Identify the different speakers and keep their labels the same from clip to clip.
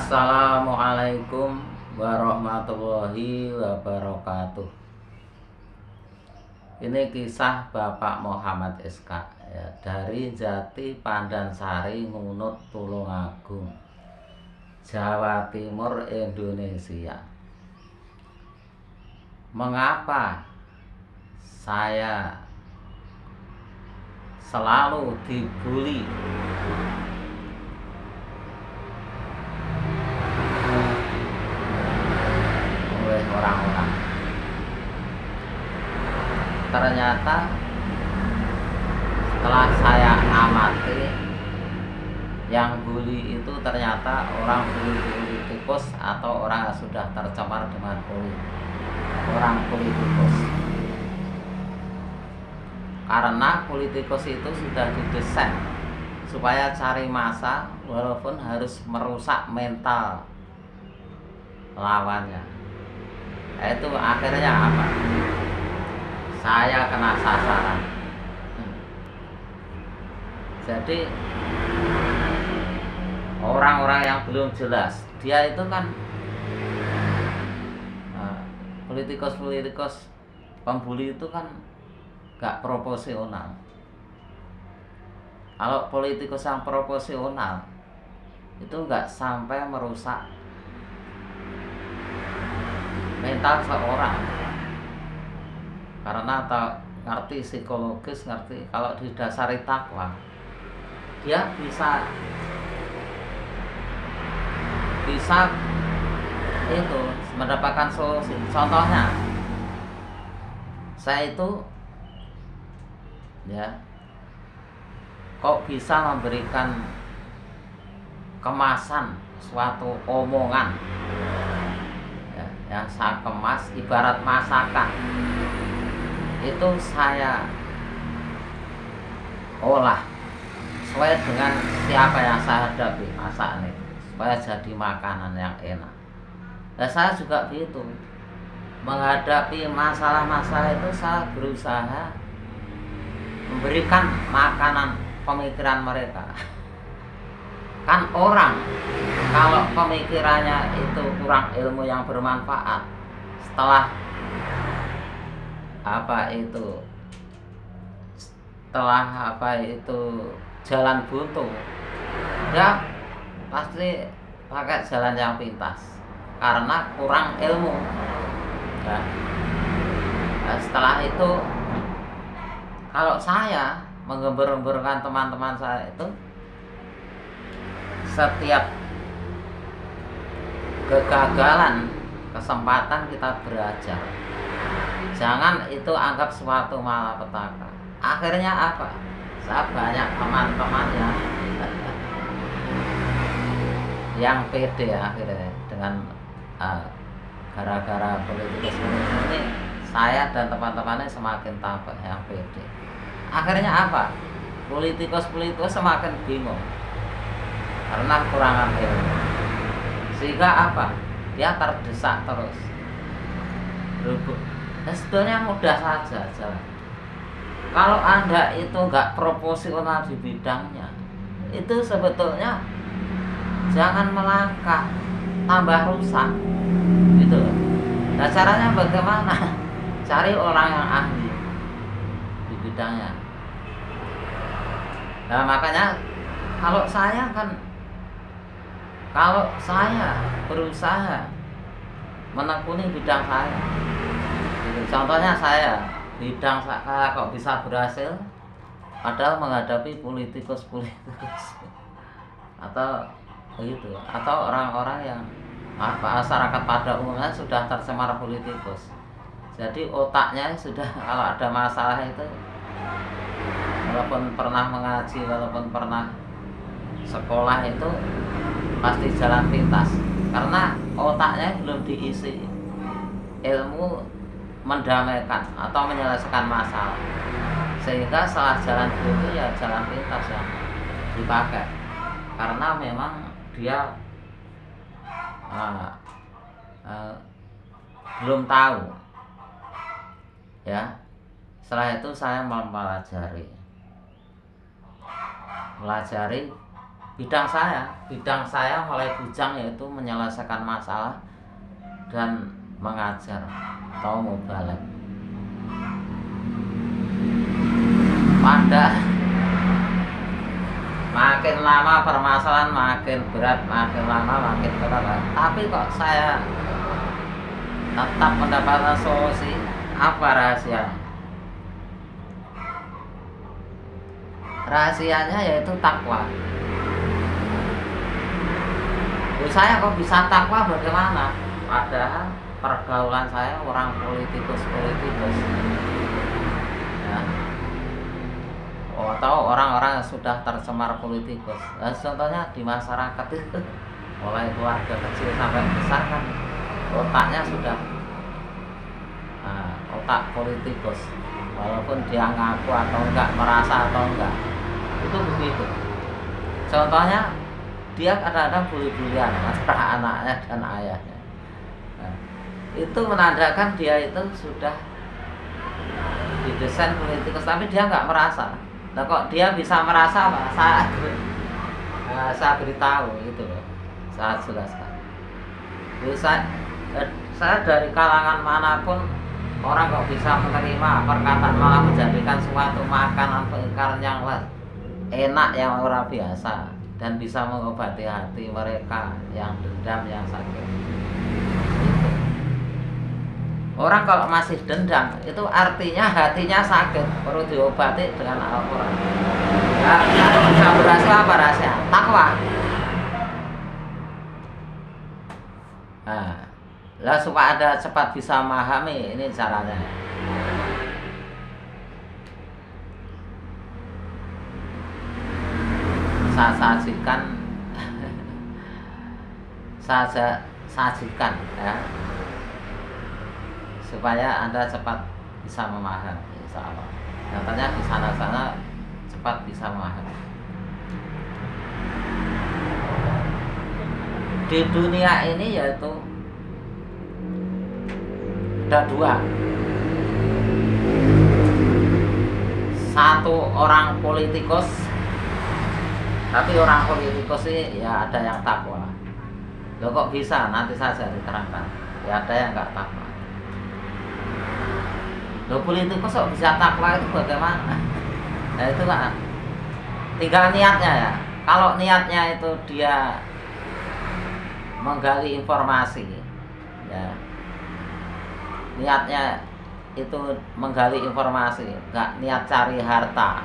Speaker 1: Assalamualaikum warahmatullahi wabarakatuh. Ini kisah Bapak Muhammad SK ya, dari Jati Pandansari Ngunut Tulungagung, Jawa Timur, Indonesia. Mengapa saya selalu dibully oleh orang-orang? Ternyata setelah saya amati, yang bully itu ternyata orang politikus atau orang yang sudah tercemar dengan orang politikus. Karena politikus itu sudah didesain supaya cari massa, walaupun harus merusak mental lawannya. Itu akhirnya apa? Saya kena sasaran. Jadi orang-orang yang belum jelas, dia itu kan politikus pembuli itu kan gak proporsional. Kalau politikus yang proporsional itu gak sampai merusak mental seorang, karena ngerti psikologis, ngerti kalau didasari takwa, dia bisa itu mendapatkan solusi. Contohnya, saya itu ya kok bisa memberikan kemasan suatu omongan ya, yang saya kemas ibarat masakan, itu saya olah sesuai dengan siapa yang saya hadapi masakan itu, supaya jadi makanan yang enak. Dan saya juga begitu, menghadapi masalah-masalah itu saya berusaha memberikan makanan pemikiran mereka. Kan orang kalau pemikirannya itu kurang ilmu yang bermanfaat, setelah jalan buntu, ya pasti pakai jalan yang pintas karena kurang ilmu ya. Nah, setelah itu kalau saya menggembar-gemborkan teman-teman saya itu, setiap kegagalan kesempatan kita belajar, jangan itu anggap suatu malapetaka. Akhirnya apa? Saya banyak teman-teman yang pede akhirnya dengan gara-gara politikus ini, saya dan teman-temannya semakin tampak yang pede. Akhirnya apa? Politikus semakin bingung karena kekurangan ilmu, sehingga apa? Dia terdesak terus. Dan sebetulnya mudah saja jalan. Kalau Anda itu nggak proporsional di bidangnya, itu sebetulnya jangan melangkah, tambah rusak gitu. Nah, caranya bagaimana? Cari orang yang ahli di bidangnya. Nah, makanya kalau saya berusaha menekuni bidang saya gitu. Contohnya saya, bidang saya kok bisa berhasil padahal menghadapi politikus atau begitu, atau orang-orang yang masyarakat pada umumnya sudah tercemar politikus. Jadi otaknya sudah kalau ada masalah itu, walaupun pernah mengaji, walaupun pernah sekolah, itu pasti jalan pintas karena otaknya belum diisi ilmu mendamaikan atau menyelesaikan masalah, sehingga salah jalan itu ya jalan pintas yang dipakai, karena memang dia belum tahu ya. Setelah itu saya mempelajari bidang saya mulai bujang, yaitu menyelesaikan masalah dan mengajar atau mubalek. Pada makin lama permasalahan makin berat, makin lama makin berat. Tapi kok saya tetap mendapatkan solusi? Apa rahasia? Rahasianya yaitu takwa. Saya kok bisa takwa bagaimana? Padahal pergaulan saya orang politikus ya. Atau orang-orang yang sudah tercemar politikus. Nah, contohnya di masyarakat itu mulai keluarga kecil sampai besar kan otaknya sudah otak politikus, walaupun dia ngaku atau enggak, merasa atau enggak, itu begitu. Contohnya dia kadang-kadang bully-bullyan antara anaknya dan ayahnya. Nah, itu menandakan dia itu sudah didesain politikus, tapi dia nggak merasa. Nah, kok dia bisa merasa, Pak? Saya beritahu itu loh, saya jelaskan. Jadi saya dari kalangan manapun, orang kok bisa menerima perkataan malah menjadikan suatu makanan pengingkaran yang enak, yang luar biasa, dan bisa mengobati hati mereka yang dendam, yang sakit. Orang kalau masih dendam, itu artinya hatinya sakit, perlu diobati dengan Al-Quran. Nah, bisa berhasil apa rahasia? Takwa. Nah, supaya Anda cepat bisa memahami, ini caranya. Saya sajikan ya, supaya Anda cepat bisa memahami, insya Allah. Nyatanya di sana-sana cepat bisa memahami. Di dunia ini yaitu ada dua. Satu orang politikus, tapi orang politikus ini ya ada yang takwa. Loh kok bisa? Nanti saja diterangkan. Ya ada yang nggak takwa. Loh politikus kok bisa takwa, itu bagaimana? Nah itu kan tinggal niatnya ya. Kalau niatnya itu dia menggali informasi, ya niatnya itu menggali informasi, nggak niat cari harta.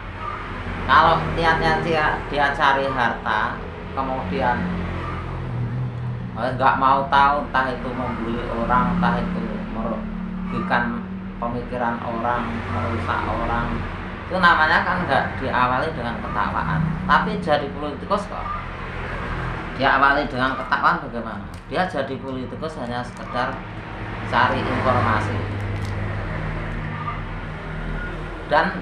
Speaker 1: Kalau niatnya dia cari harta, kemudian nggak mau tahu, entah itu membuli orang, entah itu merugikan pemikiran orang, merusak orang, itu namanya kan nggak diawali dengan ketakwaan. Tapi jadi politikus kok diawali dengan ketakwaan, bagaimana? Dia jadi politikus hanya sekedar cari informasi dan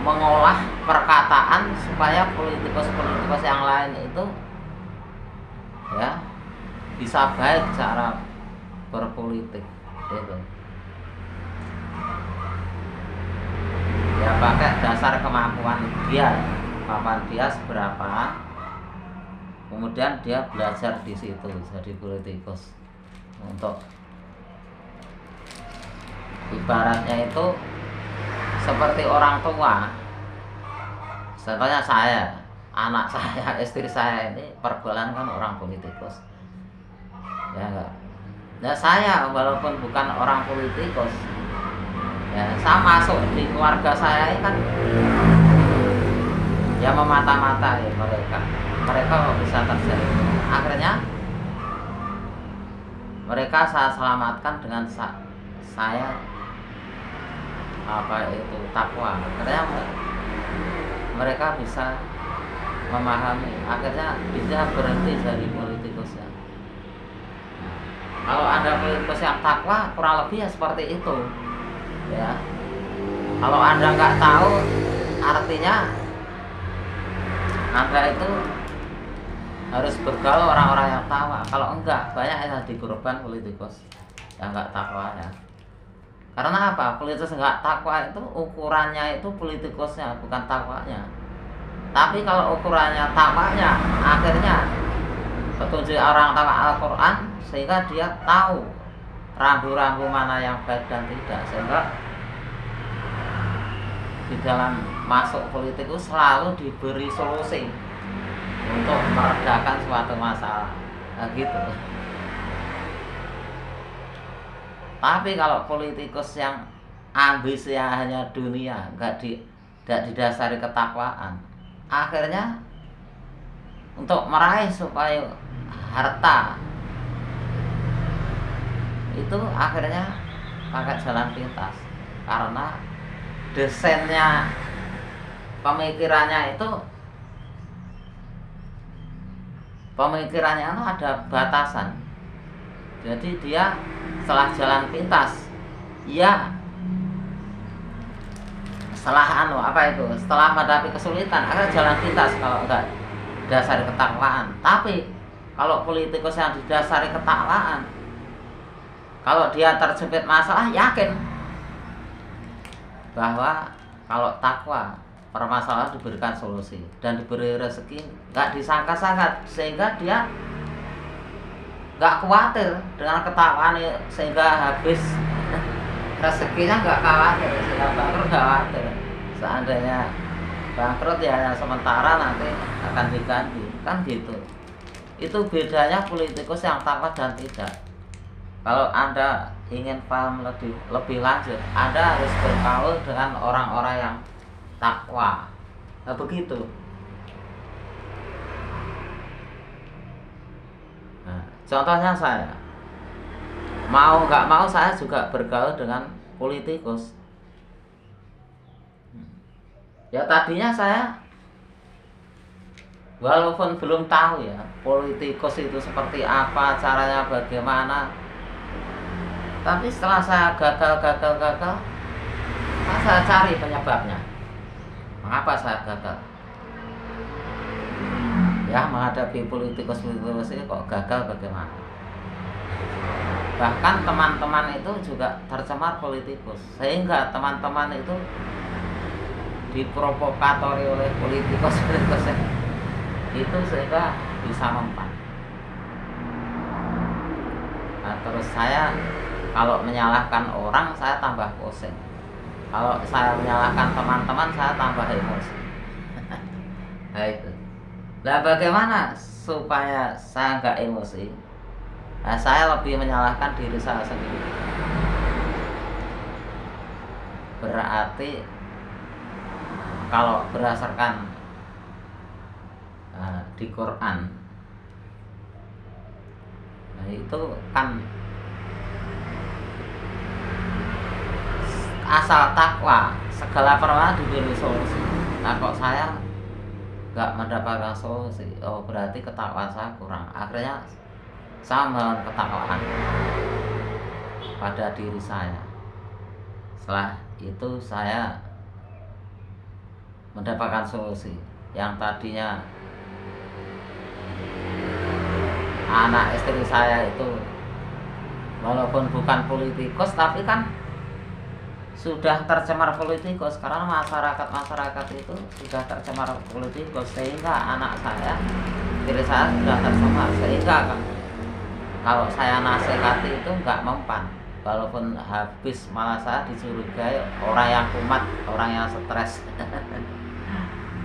Speaker 1: mengolah perkataan supaya politikus yang lain itu ya bisa baik cara berpolitik gitu. Ya pakai dasar kemampuan dia seberapa, kemudian dia belajar di situ jadi politikus. Untuk ibaratnya itu seperti orang tua. Contohnya saya, anak saya, istri saya ini pergaulan kan orang politikus, ya enggak. Nah saya walaupun bukan orang politikus, ya saya masuk di keluarga saya ini kan ya memata-matai mereka kok bisa terjadi. Akhirnya mereka saya selamatkan dengan saya takwa. Akhirnya mereka bisa memahami, akhirnya bisa berhenti dari politikusnya. Kalau ada politikus yang takwa, kurang lebih ya seperti itu ya. Kalau Anda nggak tahu, artinya Anda itu harus bergaul orang-orang yang takwa. Kalau enggak, banyak yang dikorban politikus yang enggak takwa ya. Karena apa? Politikus enggak takwa itu ukurannya itu politikusnya, bukan takwanya. Tapi kalau ukurannya takwanya, akhirnya petunjuk orang tawa Al-Quran, sehingga dia tahu rambu-rambu mana yang baik dan tidak, sehingga di dalam masuk politik itu selalu diberi solusi untuk meredakan suatu masalah, nah, gitu. Tapi kalau politikus yang ambisinya hanya dunia, tidak didasari ketakwaan, akhirnya untuk meraih supaya harta itu akhirnya pakai jalan pintas, karena desainnya pemikirannya itu ada batasan. Jadi dia setelah jalan pintas, ya setelah setelah menghadapi kesulitan akhirnya jalan pintas kalau enggak didasari ketakwaan. Tapi kalau politikus yang didasari ketakwaan, kalau dia terjepit masalah, yakin bahwa kalau takwa permasalahan diberikan solusi dan diberi rezeki nggak disangka-sangka, sehingga dia nggak khawatir dengan ketakwaan sehingga habis rezekinya, nggak khawatir sehingga bangkrut, nggak khawatir. Seandainya bangkrut ya hanya sementara, nanti akan diganti, kan gitu. Itu bedanya politikus yang takwa dan tidak. Kalau Anda ingin paham lebih lanjut, Anda harus bergaul dengan orang-orang yang takwa. Nah, begitu. Nah, contohnya saya, mau nggak mau saya juga bergaul dengan politikus. Ya tadinya saya walaupun belum tahu ya politikus itu seperti apa, caranya bagaimana, tapi setelah saya gagal, saya cari penyebabnya. Mengapa saya gagal? Ya, menghadapi politikus ini kok gagal bagaimana? Bahkan teman-teman itu juga tercemar politikus, sehingga teman-teman itu diprovokatori oleh politikus itu, sehingga bisa mempan. Nah, terus saya kalau menyalahkan orang, saya tambah pusing. Kalau saya menyalahkan teman-teman, saya tambah emosi. Nah itu. Nah, bagaimana supaya saya nggak emosi? Nah, saya lebih menyalahkan diri saya sendiri. Berarti kalau berdasarkan di Quran, nah itu kan asal takwa segala perkara diberi solusi. Nah, kok saya nggak mendapatkan solusi? Oh, berarti ketakwaan saya kurang. Akhirnya saya mohon ketakwaan pada diri saya. Setelah itu saya mendapatkan solusi. Yang tadinya anak istri saya itu walaupun bukan politikus, tapi kan sudah tercemar politikus, karena masyarakat itu sudah tercemar politikus, sehingga anak saya, diri saya sudah tercemar, sehingga kalau saya nasihati itu nggak mempan, walaupun habis malah saya dicurigai orang yang kumat, orang yang stres.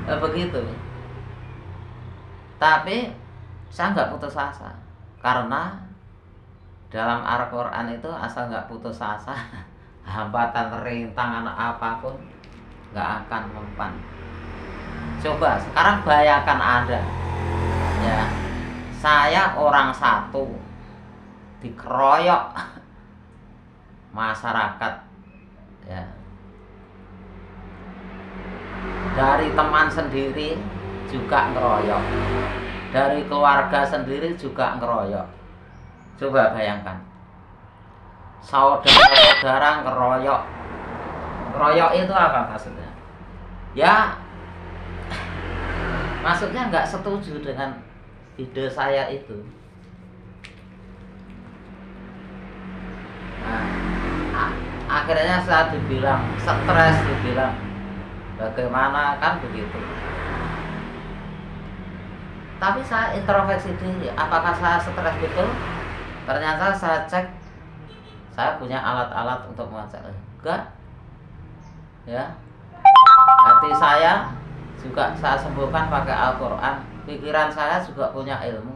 Speaker 1: Begitu. Tapi saya nggak putus asa, karena dalam Al-Quran itu asal nggak putus asa, hambatan, rintangan apapun nggak akan mempan. Coba sekarang bayangkan Anda, ya, saya orang satu dikeroyok masyarakat, ya, dari teman sendiri juga ngeroyok, dari keluarga sendiri juga ngeroyok. Coba bayangkan, saudara-saudara ngeroyok. Ngeroyok itu apa maksudnya? Ya, maksudnya nggak setuju dengan ide saya itu. Nah, akhirnya saya dibilang stres, dibilang bagaimana, kan begitu. Tapi saya introspeksi diri, apakah saya stres betul? Ternyata saya cek, saya punya alat-alat untuk mengecek. Enggak, ya. Hati saya juga saya sembuhkan pakai Al-Quran. Pikiran saya juga punya ilmu.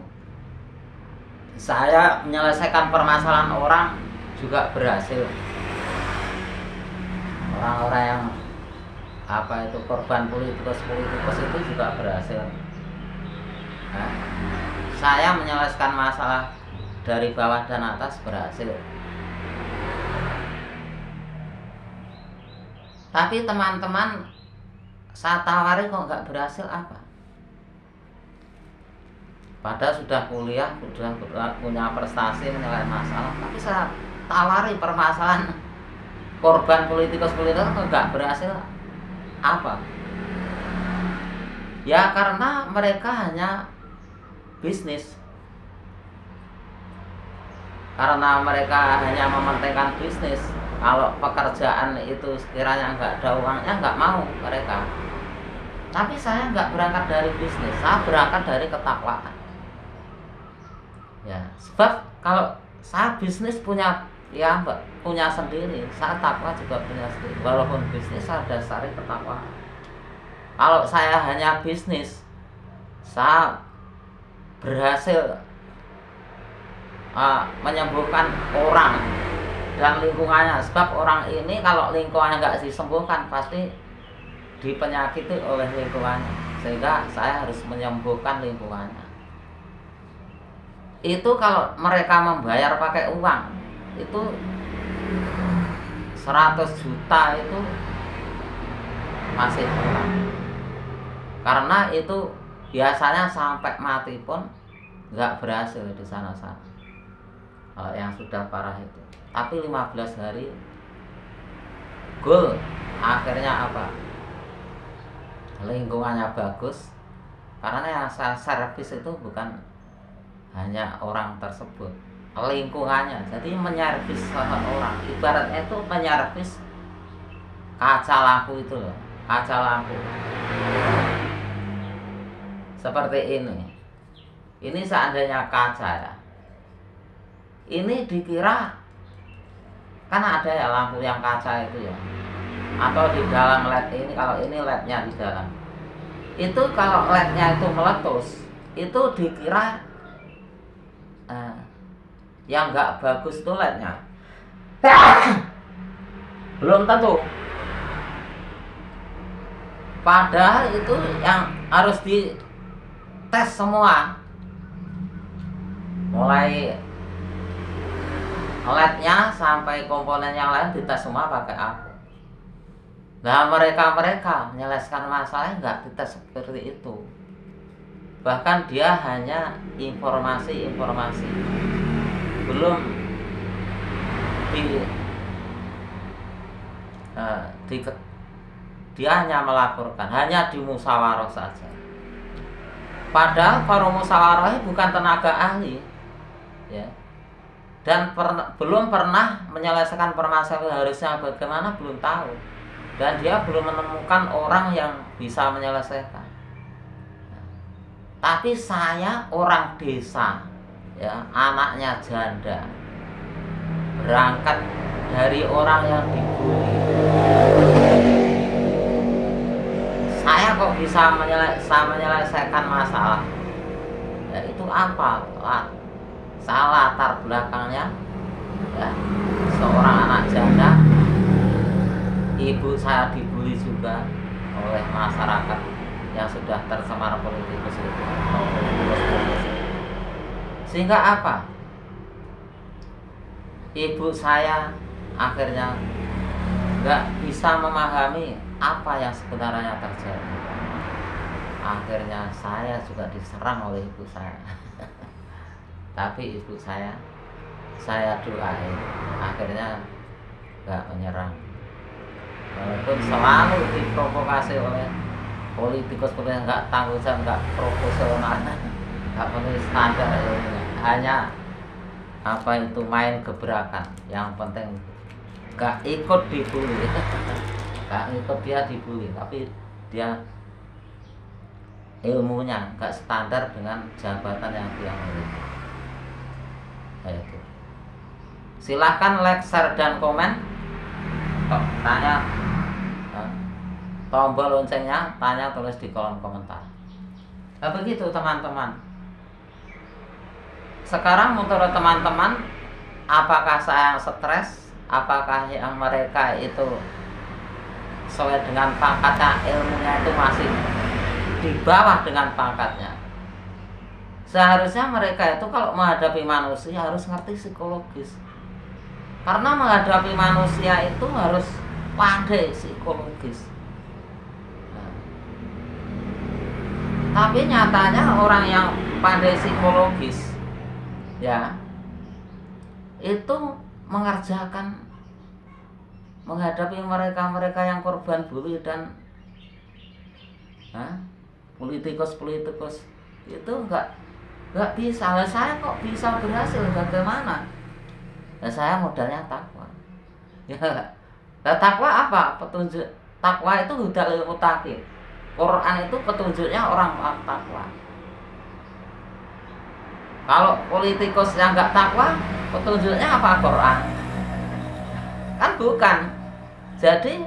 Speaker 1: Saya menyelesaikan permasalahan orang juga berhasil. Orang-orang yang apa itu korban politikus itu juga berhasil. Nah, saya menyelesaikan masalah dari bawah dan atas berhasil. Tapi teman-teman saya tawari kok nggak berhasil apa? Padahal sudah kuliah, sudah punya prestasi menyelesaikan masalah, tapi saya tawari permasalahan korban politikus kok nggak berhasil apa? Ya karena mereka hanya bisnis. Karena mereka hanya mementingkan bisnis. Kalau pekerjaan itu sekiranya nggak ada uangnya, nggak mau mereka. Tapi saya nggak berangkat dari bisnis, saya berangkat dari ketakwaan. Ya, sebab kalau saya bisnis punya punya sendiri, saya takwa juga punya sendiri. Walaupun bisnis saya dasari ketakwaan. Kalau saya hanya bisnis, saya berhasil menyembuhkan orang dan lingkungannya. Sebab orang ini kalau lingkungannya nggak disembuhkan pasti dipenyakiti oleh lingkungannya, sehingga saya harus menyembuhkan lingkungannya. Itu kalau mereka membayar pakai uang itu 100 juta itu masih kurang, karena itu biasanya sampai mati pun nggak berhasil di sana-sana. Kalau yang sudah parah itu, tapi 15 hari goal, akhirnya apa? Lingkungannya bagus, karena yang saya servis itu bukan hanya orang tersebut, lingkungannya. Jadi menyervis orang, ibaratnya itu menyervis kaca lampu itu loh, kaca lampu seperti ini seandainya kaca ya, ini dikira kan ada ya lampu yang kaca itu ya, atau di dalam LED ini, kalau ini LED-nya di dalam itu, kalau LED-nya itu meletus itu dikira yang nggak bagus tuh LED-nya. Belum tentu, padahal itu yang harus dites semua, mulai LED-nya sampai komponen yang lain dites semua pakai aku. Nah mereka menyelesaikan masalahnya nggak dites seperti itu. Bahkan dia hanya informasi, belum dia hanya melaporkan, hanya di musyawarah saja. Padahal para musyawarah bukan tenaga ahli, ya, dan belum pernah menyelesaikan permasalahan, harusnya bagaimana belum tahu, dan dia belum menemukan orang yang bisa menyelesaikan. Tapi saya orang desa, ya, anaknya janda, berangkat dari orang yang dibully. Saya kok bisa menyelesaikan masalah? Ya, itu apa? Saya latar belakangnya, ya, seorang anak janda, ibu saya dibully juga oleh masyarakat yang sudah tercemar politikus itu, sehingga apa? Ibu saya akhirnya nggak bisa memahami apa yang sebenarnya terjadi. Akhirnya saya juga diserang oleh ibu saya. Tapi ibu saya doain, akhirnya nggak menyerang. Walaupun selalu diprovokasi oleh politikus yang nggak tanggung jawab, nggak profesional, nggak menulis standar ilmunya, hanya apa itu main gebrakan. Yang penting nggak ikut dibully, nggak ikut dia dibully, tapi dia ilmunya nggak standar dengan jabatan yang dia miliki. Itu. Silahkan like, share, dan komen. Tanya, tombol loncengnya, tanya tulis di kolom komentar. Nah, begitu teman-teman. Sekarang menurut teman-teman, apakah saya stres? Apakah yang mereka itu sesuai dengan pangkatnya, ilmunya itu masih di bawah dengan pangkatnya? Seharusnya mereka itu kalau menghadapi manusia harus ngerti psikologis. Karena menghadapi manusia itu harus pandai psikologis. Tapi nyatanya orang yang pandai psikologis, ya, itu menghadapi mereka yang korban bully dan politikus itu nggak bisa. Saya kok bisa berhasil, bagaimana? Saya modalnya takwa. Ya, takwa apa? Petunjuk. Takwa itu hudal mutakin. Quran itu petunjuknya orang takwa. Kalau politikus yang nggak takwa, petunjuknya apa? Quran. Kan bukan. Jadi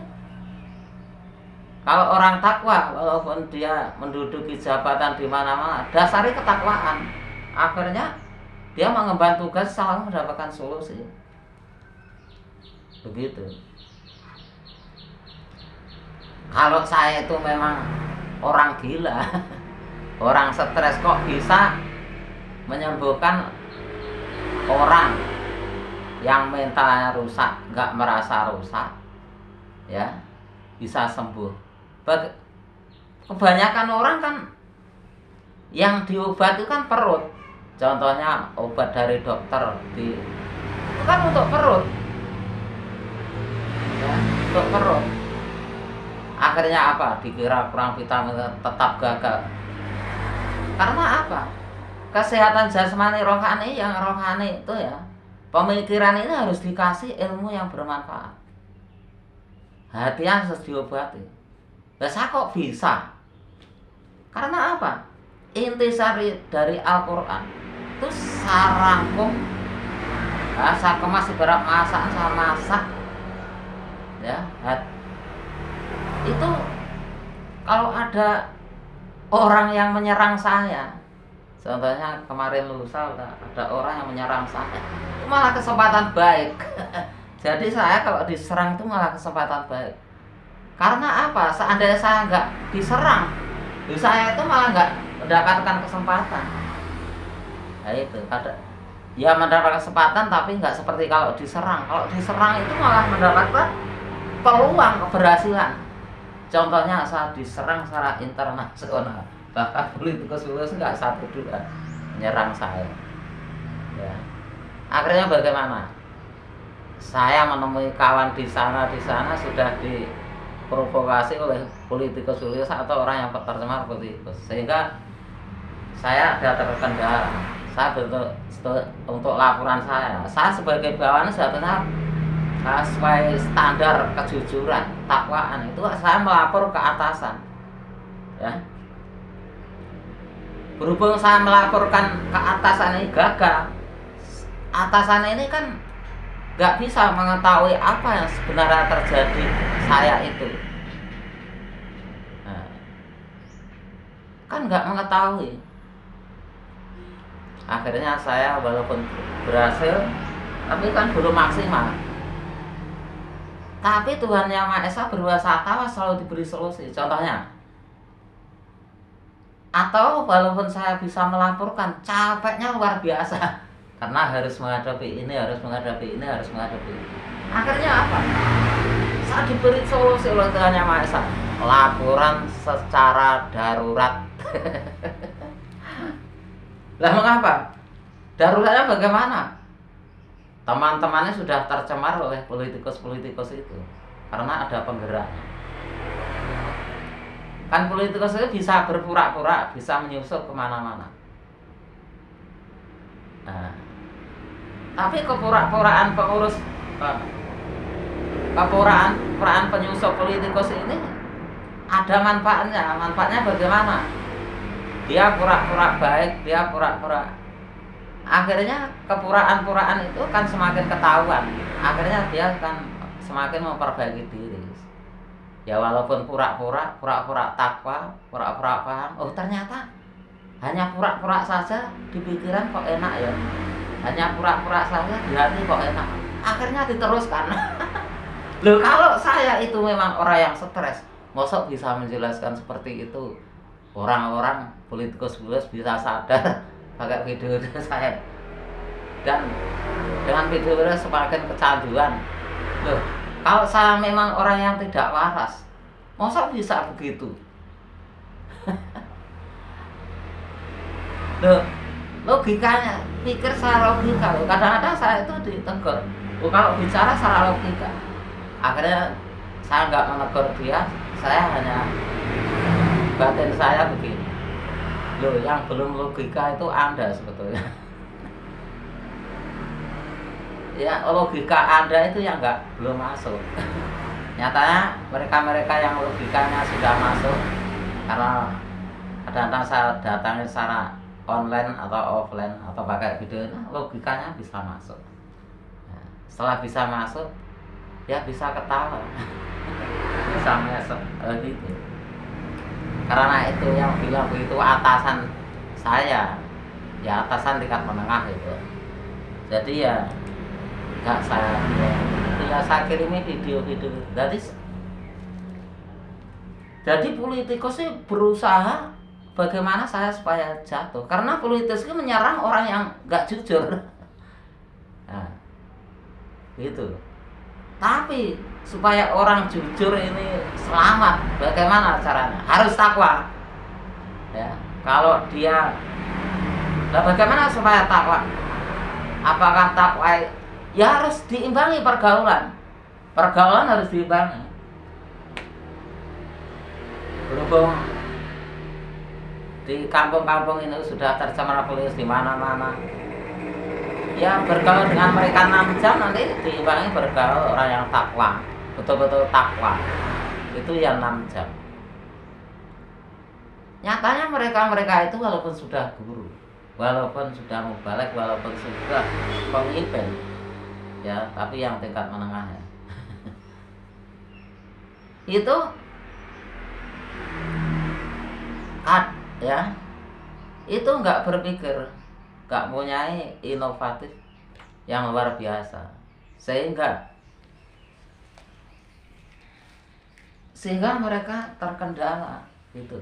Speaker 1: kalau orang takwa, walaupun dia menduduki jabatan di mana-mana, dasari ketakwaan. Akhirnya dia mengemban tugas selalu mendapatkan solusi. Begitu. Kalau saya itu memang orang gila, orang stres, kok bisa menyembuhkan orang yang mentalnya rusak, nggak merasa rusak, ya, bisa sembuh. Kebanyakan orang kan yang diobati kan perut. Contohnya obat dari dokter itu kan untuk perut, ya, untuk perut. Akhirnya apa? Dikira kurang vitamin, tetap gagal. Karena apa? Kesehatan jasmani rohani, yang rohani itu ya, pemikiran ini harus dikasih ilmu yang bermanfaat. Hatinya harus diobati. Lah saya kok bisa? Karena apa? Intisari dari Al-Quran itu saya rangkum, saya kemas ibarat masakan, saya masak, ya. Itu kalau ada orang yang menyerang saya, contohnya kemarin lusa ada orang yang menyerang saya, itu malah kesempatan baik. Jadi saya kalau diserang itu malah kesempatan baik. Karena apa? Seandainya saya nggak diserang, saya itu malah nggak mendapatkan kesempatan. Nah itu ada, ya mendapatkan kesempatan tapi nggak seperti kalau diserang. Kalau diserang itu malah mendapatkan peluang keberhasilan. Contohnya saat diserang secara internasional, bahkan politikus nggak satu dua menyerang saya. Ya. Akhirnya bagaimana? Saya menemui kawan di sana sudah diprovokasi oleh politikus atau orang yang tercemar politikus, sehingga saya ada terkendala. Saya untuk laporan saya sebagai bawahan sebetulnya sesuai standar kejujuran, takwaan itu saya melapor ke atasan, ya. Berhubung saya melaporkan ke atasan ini gagal, atasan ini kan nggak bisa mengetahui apa yang sebenarnya terjadi saya itu, nah, kan nggak mengetahui. Akhirnya saya walaupun berhasil, tapi kan belum maksimal. Tapi Tuhan Yang Maha Esa berkuasa tawas selalu diberi solusi. Contohnya, atau walaupun saya bisa melaporkan, capeknya luar biasa karena harus menghadapi ini, harus menghadapi ini. Akhirnya apa? Saya diberi solusi oleh Tuhan Yang Maha Esa, laporan secara darurat. Lah mengapa? Daruratnya bagaimana? Teman-temannya sudah tercemar oleh politikus itu karena ada penggeraknya. Kan politikus itu bisa berpura-pura, bisa menyusup kemana-mana. Nah, tapi kepura-puraan pengurus, kepura-puraan penyusup politikus ini ada manfaatnya. Manfaatnya bagaimana? Dia pura-pura baik, dia pura-pura, akhirnya kepuraan-puraan itu kan semakin ketahuan. Akhirnya dia akan semakin memperbaiki diri. Ya walaupun pura-pura, pura-pura takwa, pura-pura paham, oh ternyata hanya pura-pura saja, di pikiran kok enak ya, hanya pura-pura saja, di hati kok enak. Akhirnya diteruskan. Loh, kalau saya itu memang orang yang stres, mosok bisa menjelaskan seperti itu. Orang-orang politikus bisa sadar pakai video saya, dan dengan video itu semakin kecanduan. Loh, kalau saya memang orang yang tidak waras, masa bisa begitu? Loh, logikanya, pikir secara logika. Kadang-kadang saya itu ditegur, kalau bicara secara logika. Akhirnya saya nggak menegur dia, saya hanya batin saya begini, loh yang belum logika itu Anda sebetulnya. Ya logika Anda itu yang belum masuk. Nyatanya mereka-mereka yang logikanya sudah masuk, karena kadang-kadang saya datangi secara online atau offline atau pakai video, logikanya bisa masuk. Nah, setelah bisa masuk, ya bisa ketawa, bisa mesem gitu. Karena itu yang bilang begitu atasan saya, ya atasan tingkat menengah itu. Jadi ya nggak saya bilang, ya saya kirimi video-video. Jadi politikus sih berusaha bagaimana saya supaya jatuh, karena politikus itu menyerang orang yang nggak jujur. Nah, gitu. Tapi supaya orang jujur ini selamat, bagaimana caranya? Harus takwa. Ya, kalau dia, nah bagaimana supaya takwa? Apakah takwa? Ya harus diimbangi pergaulan. Pergaulan harus diimbangi. Berhubung di kampung-kampung ini sudah tercemar polusi di mana-mana, ya bergaul dengan mereka 6 jam, nanti diimbangi bergaul orang yang takwa, betul-betul takwa, itu ya 6 jam. Nyatanya mereka-mereka itu walaupun sudah guru, walaupun sudah mubalek, walaupun sudah pemimpin, ya tapi yang tingkat menengah ya, itu ya itu nggak berpikir, nggak punya inovatif yang luar biasa, sehingga mereka terkendala gitu.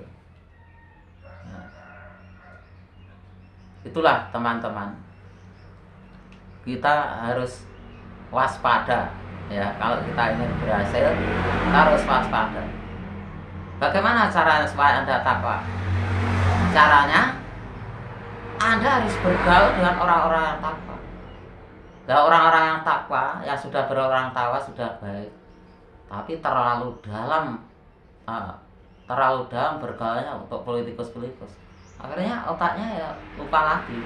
Speaker 1: Nah, itulah teman-teman, kita harus waspada ya. Kalau kita ingin berhasil, kita harus waspada. Bagaimana caranya supaya Anda takwa? Caranya Anda harus bergaul dengan orang-orang yang takwa. Nah, orang-orang yang takwa, yang sudah berorang takwa sudah baik, tapi terlalu dalam bergaulnya untuk politikus-politikus. Akhirnya otaknya ya lupa lagi.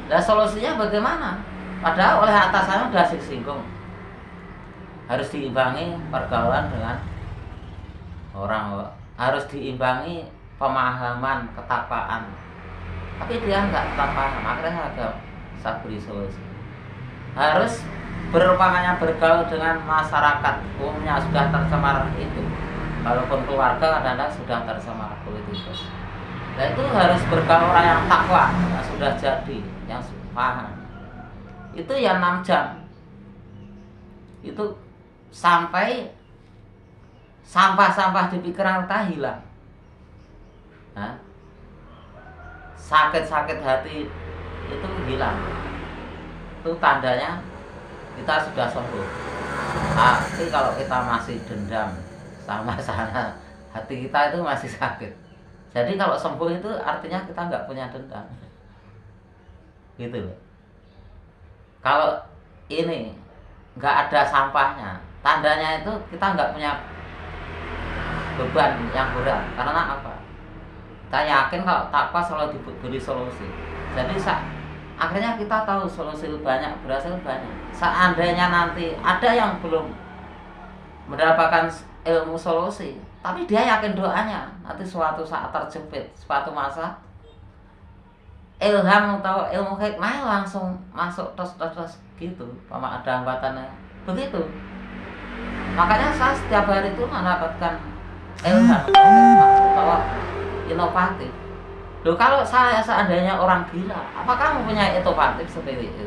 Speaker 1: Nah, solusinya bagaimana? Padahal oleh atasannya sudah singgung, harus diimbangi pergaulan dengan orang, harus diimbangi pemahaman ketakwaan. Tapi dia nggak paham, akhirnya agak sabri solusi. Harus berupamanya bergaul dengan masyarakat umumnya sudah tercemar itu, walaupun keluarga kadang-kadang sudah tercemar politikus. Nah itu harus bergaul orang yang takwa, yang sudah jadi, yang paham. Itu ya 6 jam. Itu sampai sampah-sampah di pikiran kita hilang. Nah, sakit-sakit hati itu hilang. Itu tandanya kita sudah sembuh. Tapi kalau kita masih dendam sama sana, hati kita itu masih sakit. Jadi kalau sembuh itu artinya kita nggak punya dendam, gitu loh. Kalau ini nggak ada sampahnya, tandanya itu kita nggak punya beban yang berat. Karena apa? Kita yakin kalau takwa selalu diberi solusi. Jadi akhirnya kita tahu solusi banyak, berhasil banyak. Seandainya nanti ada yang belum mendapatkan ilmu solusi, tapi dia yakin doanya nanti suatu saat terjepit suatu masa ilham atau ilmu hikmah langsung masuk tos gitu, sama ada hambatannya begitu. Makanya saya setiap hari itu mendapatkan ilham atau inovatif. Loh, kalau saya seandainya orang gila, apakah mempunyai inovatif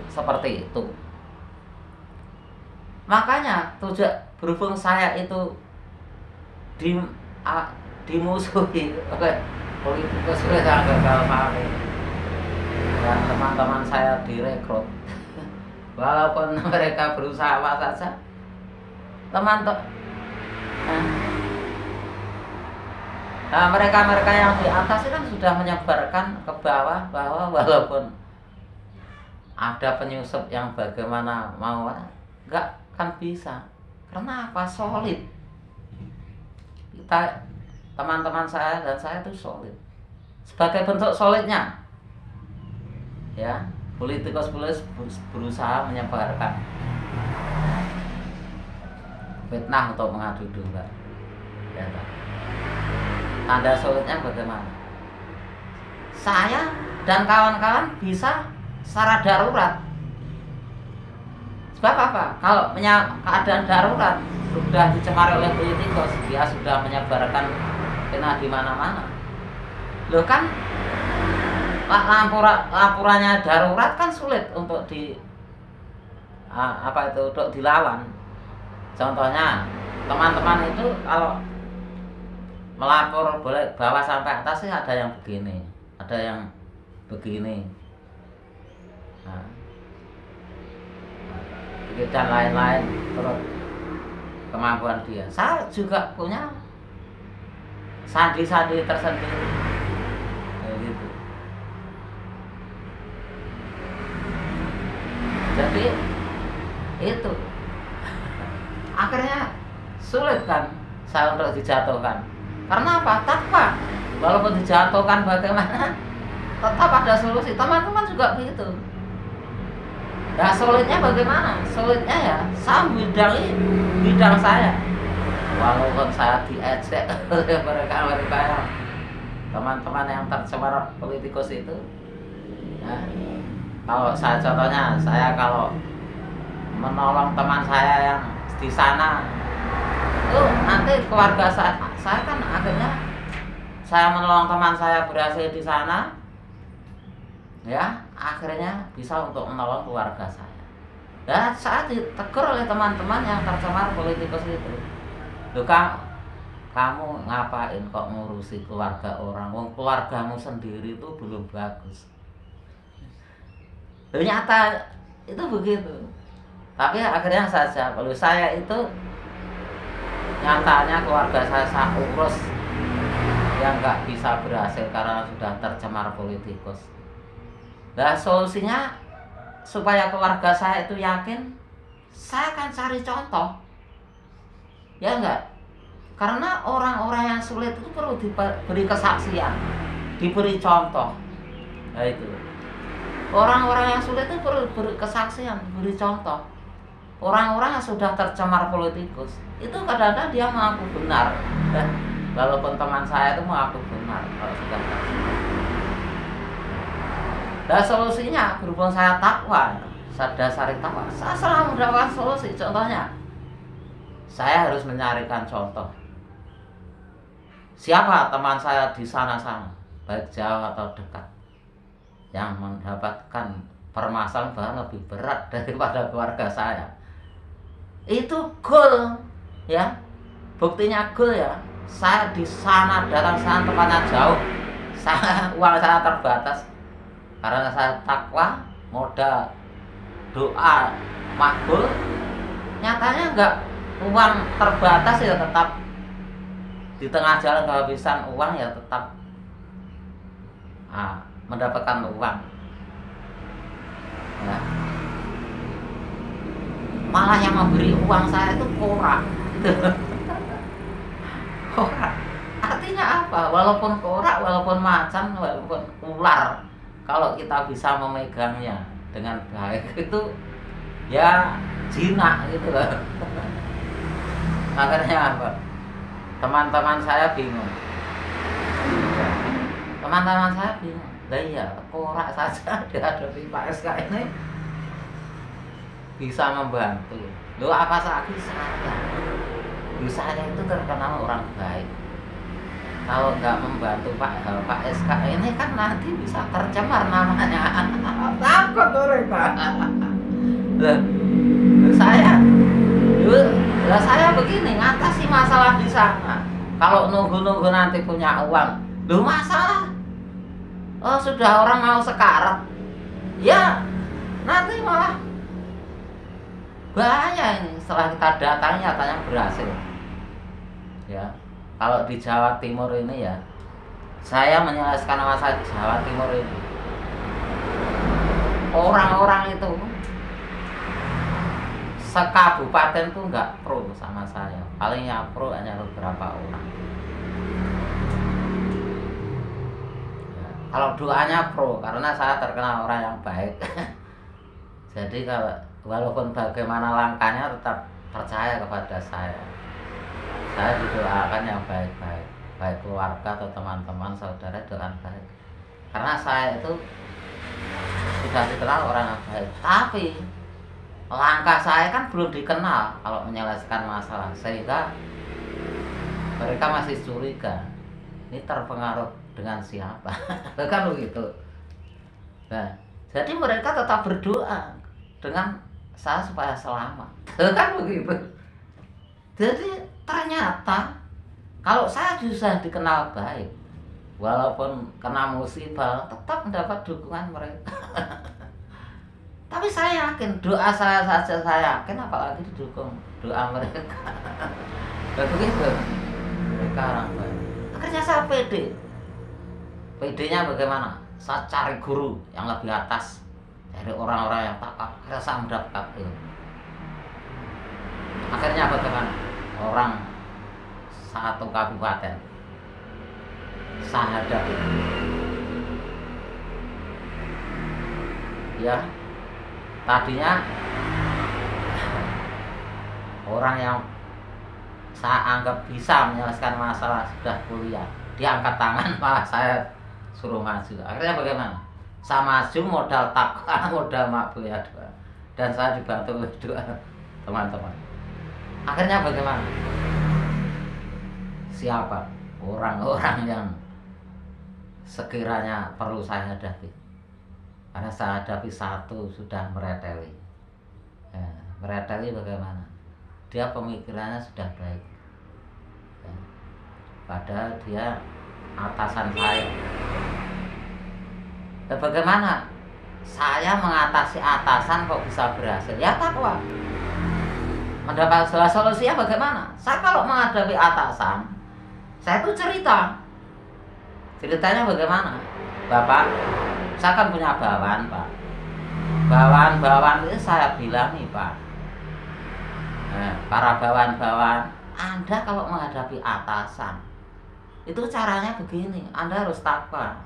Speaker 1: seperti itu? Makanya berhubung saya itu dimusuhi oleh politikus yang gagal panen, dan teman-teman saya direkrut walaupun mereka berusaha apa saja, mereka yang di atas kan sudah menyebarkan ke bawah bahwa walaupun ada penyusup yang bagaimana mau, nggak kan bisa. Karena apa? Solid. Kita, teman-teman saya dan saya itu solid. Sebagai bentuk solidnya, ya, politikus berusaha menyebarkan fitnah untuk mengadu domba. Ya, tanda solidnya bagaimana? Saya dan kawan-kawan bisa secara darurat. Sebab apa? Kalau keadaan darurat sudah dicemari oleh politikus, dia sudah menyebarkan fitnah di mana-mana. Loh kan laporannya darurat kan sulit untuk untuk dilawan. Contohnya teman-teman itu kalau melapor boleh bawah sampai atas sih ada yang begini, ada yang begini, dan lain-lain terus kemampuan dia. Saya juga punya sandi-sandi tersendiri, gitu. Jadi itu akhirnya sulit kan saya untuk dijatuhkan. Karena apa? Takwa. Walaupun dijatuhkan bagaimana, tetap ada solusi. Teman-teman juga begitu. Nah, solidnya bagaimana? Solidnya ya saya bidang saya. Walaupun saya diejek oleh mereka yang teman-teman yang tercemar politikus itu. Nah, kalau contohnya saya kalau menolong teman saya yang di sana, nanti keluarga saya kan akhirnya saya menolong teman saya berhasil di sana, ya akhirnya bisa untuk menolong keluarga saya. Dan saya ditegur oleh teman-teman yang tercemar politikus itu. Loh, kamu ngapain kok ngurusi keluarga orang? Wong keluargamu sendiri itu belum bagus. Ternyata itu begitu. Tapi akhirnya saja kalau saya itu nyatanya keluarga saya urus yang nggak bisa berhasil karena sudah tercemar politikus. Nah, solusinya supaya keluarga saya itu yakin, saya akan cari contoh, ya enggak? Karena orang-orang yang sulit itu perlu diberi kesaksian, diberi contoh. Nah itu, orang-orang yang sulit itu perlu diberi kesaksian, diberi contoh. Orang-orang yang sudah tercemar politikus itu kadang-kadang dia mengaku benar, walaupun teman saya itu mengaku benar kalau sudah tercemar. Dan solusinya berhubung saya takwa, saya dasari takwa, saya selalu mendapatkan solusi. Contohnya, saya harus mencarikan contoh. Siapa teman saya di sana-sana, baik jauh atau dekat, yang mendapatkan permasalahan bahkan lebih berat daripada keluarga saya. Itu goal, ya. Buktinya goal ya. Saya di sana, datang sana tempatnya jauh. Uang saya terbatas. Karena saya takwa, modal, doa, makbul. Nyatanya enggak, uang terbatas ya tetap di tengah jalan kehabisan uang ya tetap mendapatkan uang. Ya. Malah yang memberi uang saya itu korak. Korak. Artinya apa? Walaupun korak, walaupun macan, walaupun ular, kalau kita bisa memegangnya dengan baik itu ya jinak gitu loh. Makanya apa? Teman-teman saya bingung. Teman-teman saya bingung. Lah iya, korak saja dihadapi Pak SK ini bisa membantu. Loh apa lagi saya? Saya itu terkenal orang baik. Kalau nggak membantu Pak SK ini kan nanti bisa tercemar namanya. Takut mereka. Saya begini ngatasi masalah di sana. Kalau nunggu-nunggu nanti punya uang, loh masalah. Oh sudah orang mau sekarat, ya nanti malah bahaya ini. Setelah kita datangi nyatanya berhasil. Ya, kalau di Jawa Timur ini ya, saya menyelesaikan masalah Jawa Timur ini. Orang-orang itu sekabupaten tuh nggak pro sama saya. Paling yang pro hanya beberapa orang. Ya, kalau doanya pro, karena saya terkenal orang yang baik. Jadi kalau walaupun bagaimana langkahnya tetap percaya kepada saya. Saya didoakan yang baik-baik, baik keluarga atau teman-teman saudara doakan baik. Karena saya itu sudah dikenal orang yang baik, tapi langkah saya kan belum dikenal kalau menyelesaikan masalah, sehingga mereka masih curiga ini terpengaruh dengan siapa. Kan begitu. Nah, jadi mereka tetap berdoa dengan saya supaya selamat. Kan begitu. Jadi ternyata kalau saya bisa dikenal baik, walaupun kena musibah tetap mendapat dukungan mereka. Tapi saya yakin doa saya saja saya yakin, apalagi didukung doa mereka. Begitu mereka orang baik. Akhirnya saya pede. Pedenya bagaimana? Saya cari guru yang lebih atas, dari orang-orang yang takwa. Akhirnya saya mendapat ilmu. Akhirnya bagaimana? Orang satu kabupaten saya hadapi. Ya, tadinya orang yang saya anggap bisa menyelesaikan masalah sudah kuliah, dia angkat tangan, malah saya suruh maju. Akhirnya bagaimana? Saya maju modal takwa, modal makbul ya doa, dan saya dibantu oleh doa teman-teman. Akhirnya bagaimana? Siapa orang-orang yang sekiranya perlu saya hadapi? Karena saya hadapi satu sudah mereteli. Ya, mereteli bagaimana? Dia pemikirannya sudah baik. Ya, padahal dia atasan saya. Dan bagaimana? Saya mengatasi atasan kok bisa berhasil? Ya takwa. Mendapat solusinya bagaimana? Saya kalau menghadapi atasan, saya tuh cerita. Ceritanya bagaimana? Bapak, saya kan punya bawahan, Pak. Bawahan itu saya bilang nih, Pak. Para bawahan, Anda kalau menghadapi atasan, itu caranya begini. Anda harus takwa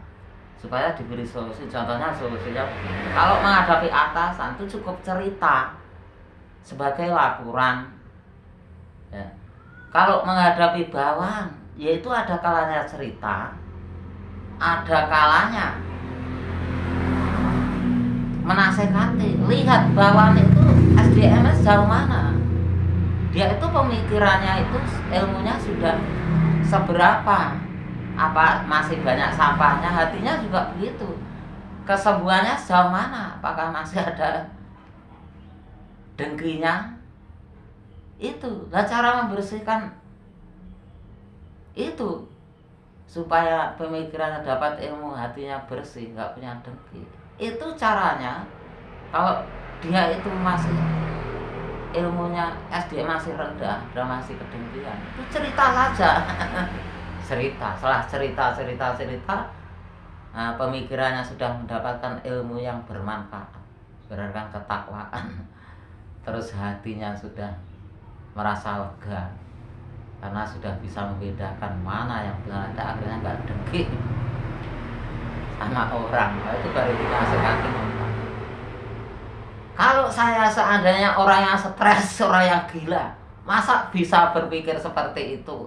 Speaker 1: supaya diberi solusi. Contohnya solusinya begini. Kalau menghadapi atasan itu cukup cerita sebagai laporan. Ya. Kalau menghadapi bawahan, yaitu ada kalanya cerita, ada kalanya menasehati. Lihat bawahan itu SDM sejauh mana, dia itu pemikirannya itu, ilmunya sudah seberapa, apa masih banyak sampahnya, hatinya juga begitu, kesembuhannya sejauh mana, apakah masih ada dengkinya. Itu lah cara membersihkan itu, supaya pemikirannya dapat ilmu, hatinya bersih, nggak punya dengki. Itu caranya. Kalau dia itu masih ilmunya SD masih rendah, dan masih kedengkian, itu cerita saja. Setelah cerita, nah, pemikirannya sudah mendapatkan ilmu yang bermanfaat, berdasarkan ketakwaan, terus hatinya sudah merasa lega karena sudah bisa membedakan mana yang benar, akhirnya nggak dengki sama orang. Itu baru dinasehati. Kalau saya seandainya orang yang stres, orang yang gila, masa bisa berpikir seperti itu?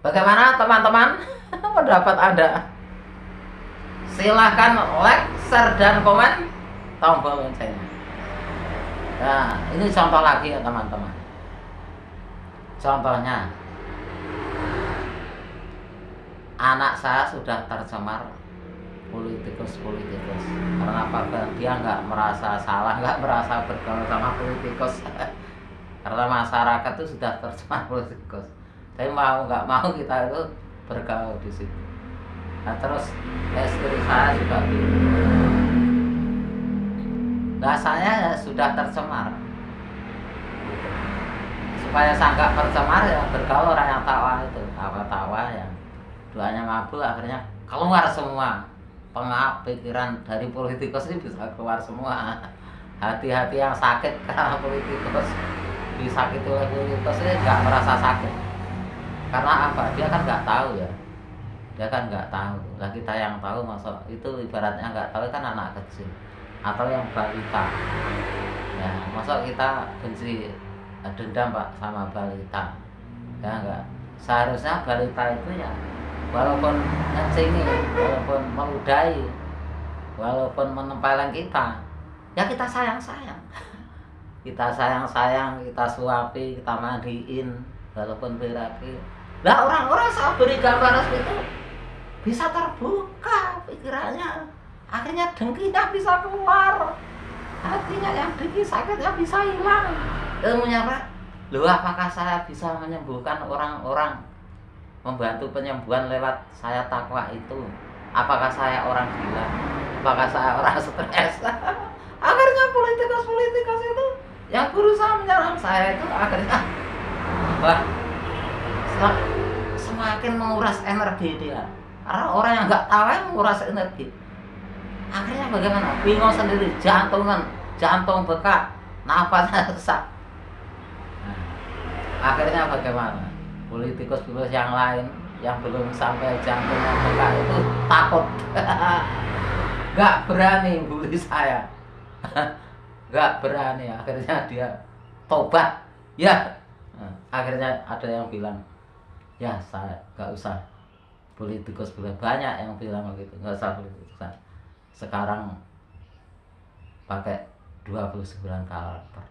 Speaker 1: Bagaimana teman-teman pendapat Anda? Silahkan like, share, dan komen, tombol loncengnya. Nah, ini contoh lagi ya teman-teman. Contohnya, anak saya sudah tercemar politikus. Karena apa? Dia nggak merasa salah, nggak merasa bergaul sama politikus. Karena masyarakat itu sudah tercemar politikus. Tapi mau nggak mau kita itu bergaul di situ. Nah terus istri saya juga gitu. Nah saya sudah tercemar. Supaya saya nggak tercemar ya bergaul orang yang tawa itu, tawa yang duanya mabuk, akhirnya keluar semua pikiran dari politikus ini bisa keluar semua. Hati-hati yang sakit karena politikus, disakiti oleh politikus ini nggak merasa sakit. Karena apa? Dia kan nggak tahu ya. Dia kan nggak tahu. Lah kita yang tahu, masuk itu ibaratnya nggak tahu kan anak kecil atau yang balita. Ya, masuk kita benci dendam Pak sama balita. Ya enggak. Seharusnya balita itu ya walaupun ngecengi, walaupun meludahi, walaupun menempeleng kita, ya kita sayang-sayang. Kita sayang-sayang, kita suapi, kita mandiin, walaupun beraki. Lah orang-orang saya beri gambaran itu bisa terbuka pikirannya, akhirnya dengkinya bisa keluar, hatinya yang dengki sakitnya bisa hilang. Ilmunya Pak, loh apakah saya bisa menyembuhkan orang-orang, membantu penyembuhan lewat saya takwa itu? Apakah saya orang gila? Apakah saya orang stres? Akhirnya politikus itu yang berusaha menyerang saya itu akhirnya semakin menguras energi dia. Karena orang yang nggak tahu yang menguras energi. Akhirnya bagaimana? Bingung sendiri, jantung bengkak, nafasnya sesak. Nah, akhirnya bagaimana? Politikus yang lain yang belum sampai jantungnya bengkak itu takut, nggak berani bully saya, nggak berani. Akhirnya dia tobat, ya. Nah, akhirnya ada yang bilang, ya saya nggak usah politikus, banyak yang bilang begitu, nggak usah politikus. Sekarang pakai 29 karakter.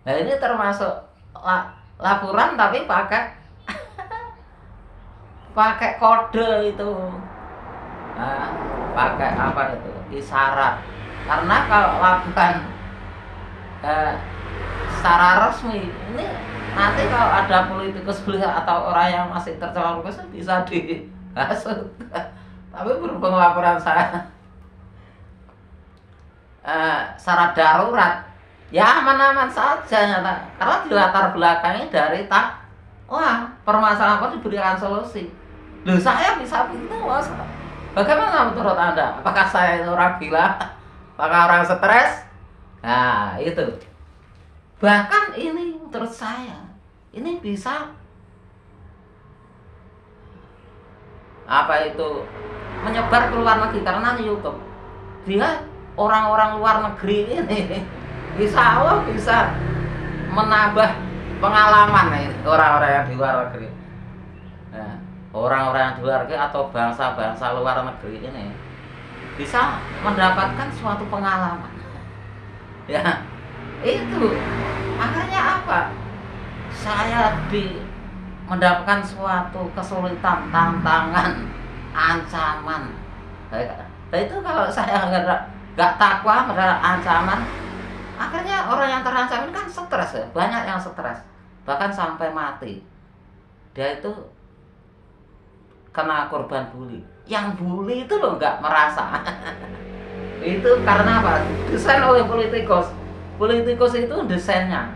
Speaker 1: Nah ini termasuk laporan tapi pakai pakai kode itu. Nah, pakai apa itu? Isyarat. Karena kalau lakukan secara resmi ini nanti kalau ada politikus atau orang yang masih tercemar bisa dihasut. Tapi berhubung laporan saya secara darurat, ya aman-aman saja nyata. Karena di latar belakangnya dari permasalahan apa diberikan solusi. Loh saya bisa begitu, Mas. Bagaimana menurut Anda? Apakah saya itu orang gila? Apakah orang stres? Nah itu. Bahkan ini menurut saya ini bisa menyebar ke luar negeri karena YouTube. Dia orang-orang luar negeri ini insya Allah bisa menambah pengalaman orang-orang yang di luar negeri. Nah, orang-orang yang di luar negeri atau bangsa-bangsa luar negeri ini bisa mendapatkan suatu pengalaman. Ya, itu akhirnya apa? Saya mendapatkan suatu kesulitan, tantangan, ancaman. Nah itu kalau saya nggak takwa terhadap ancaman, akhirnya orang yang terancam ini kan stres ya, banyak yang stres, bahkan sampai mati. Dia itu kena korban bully. Yang bully itu loh nggak merasa. Itu karena apa? Desain oleh politikus. Politikus itu desainnya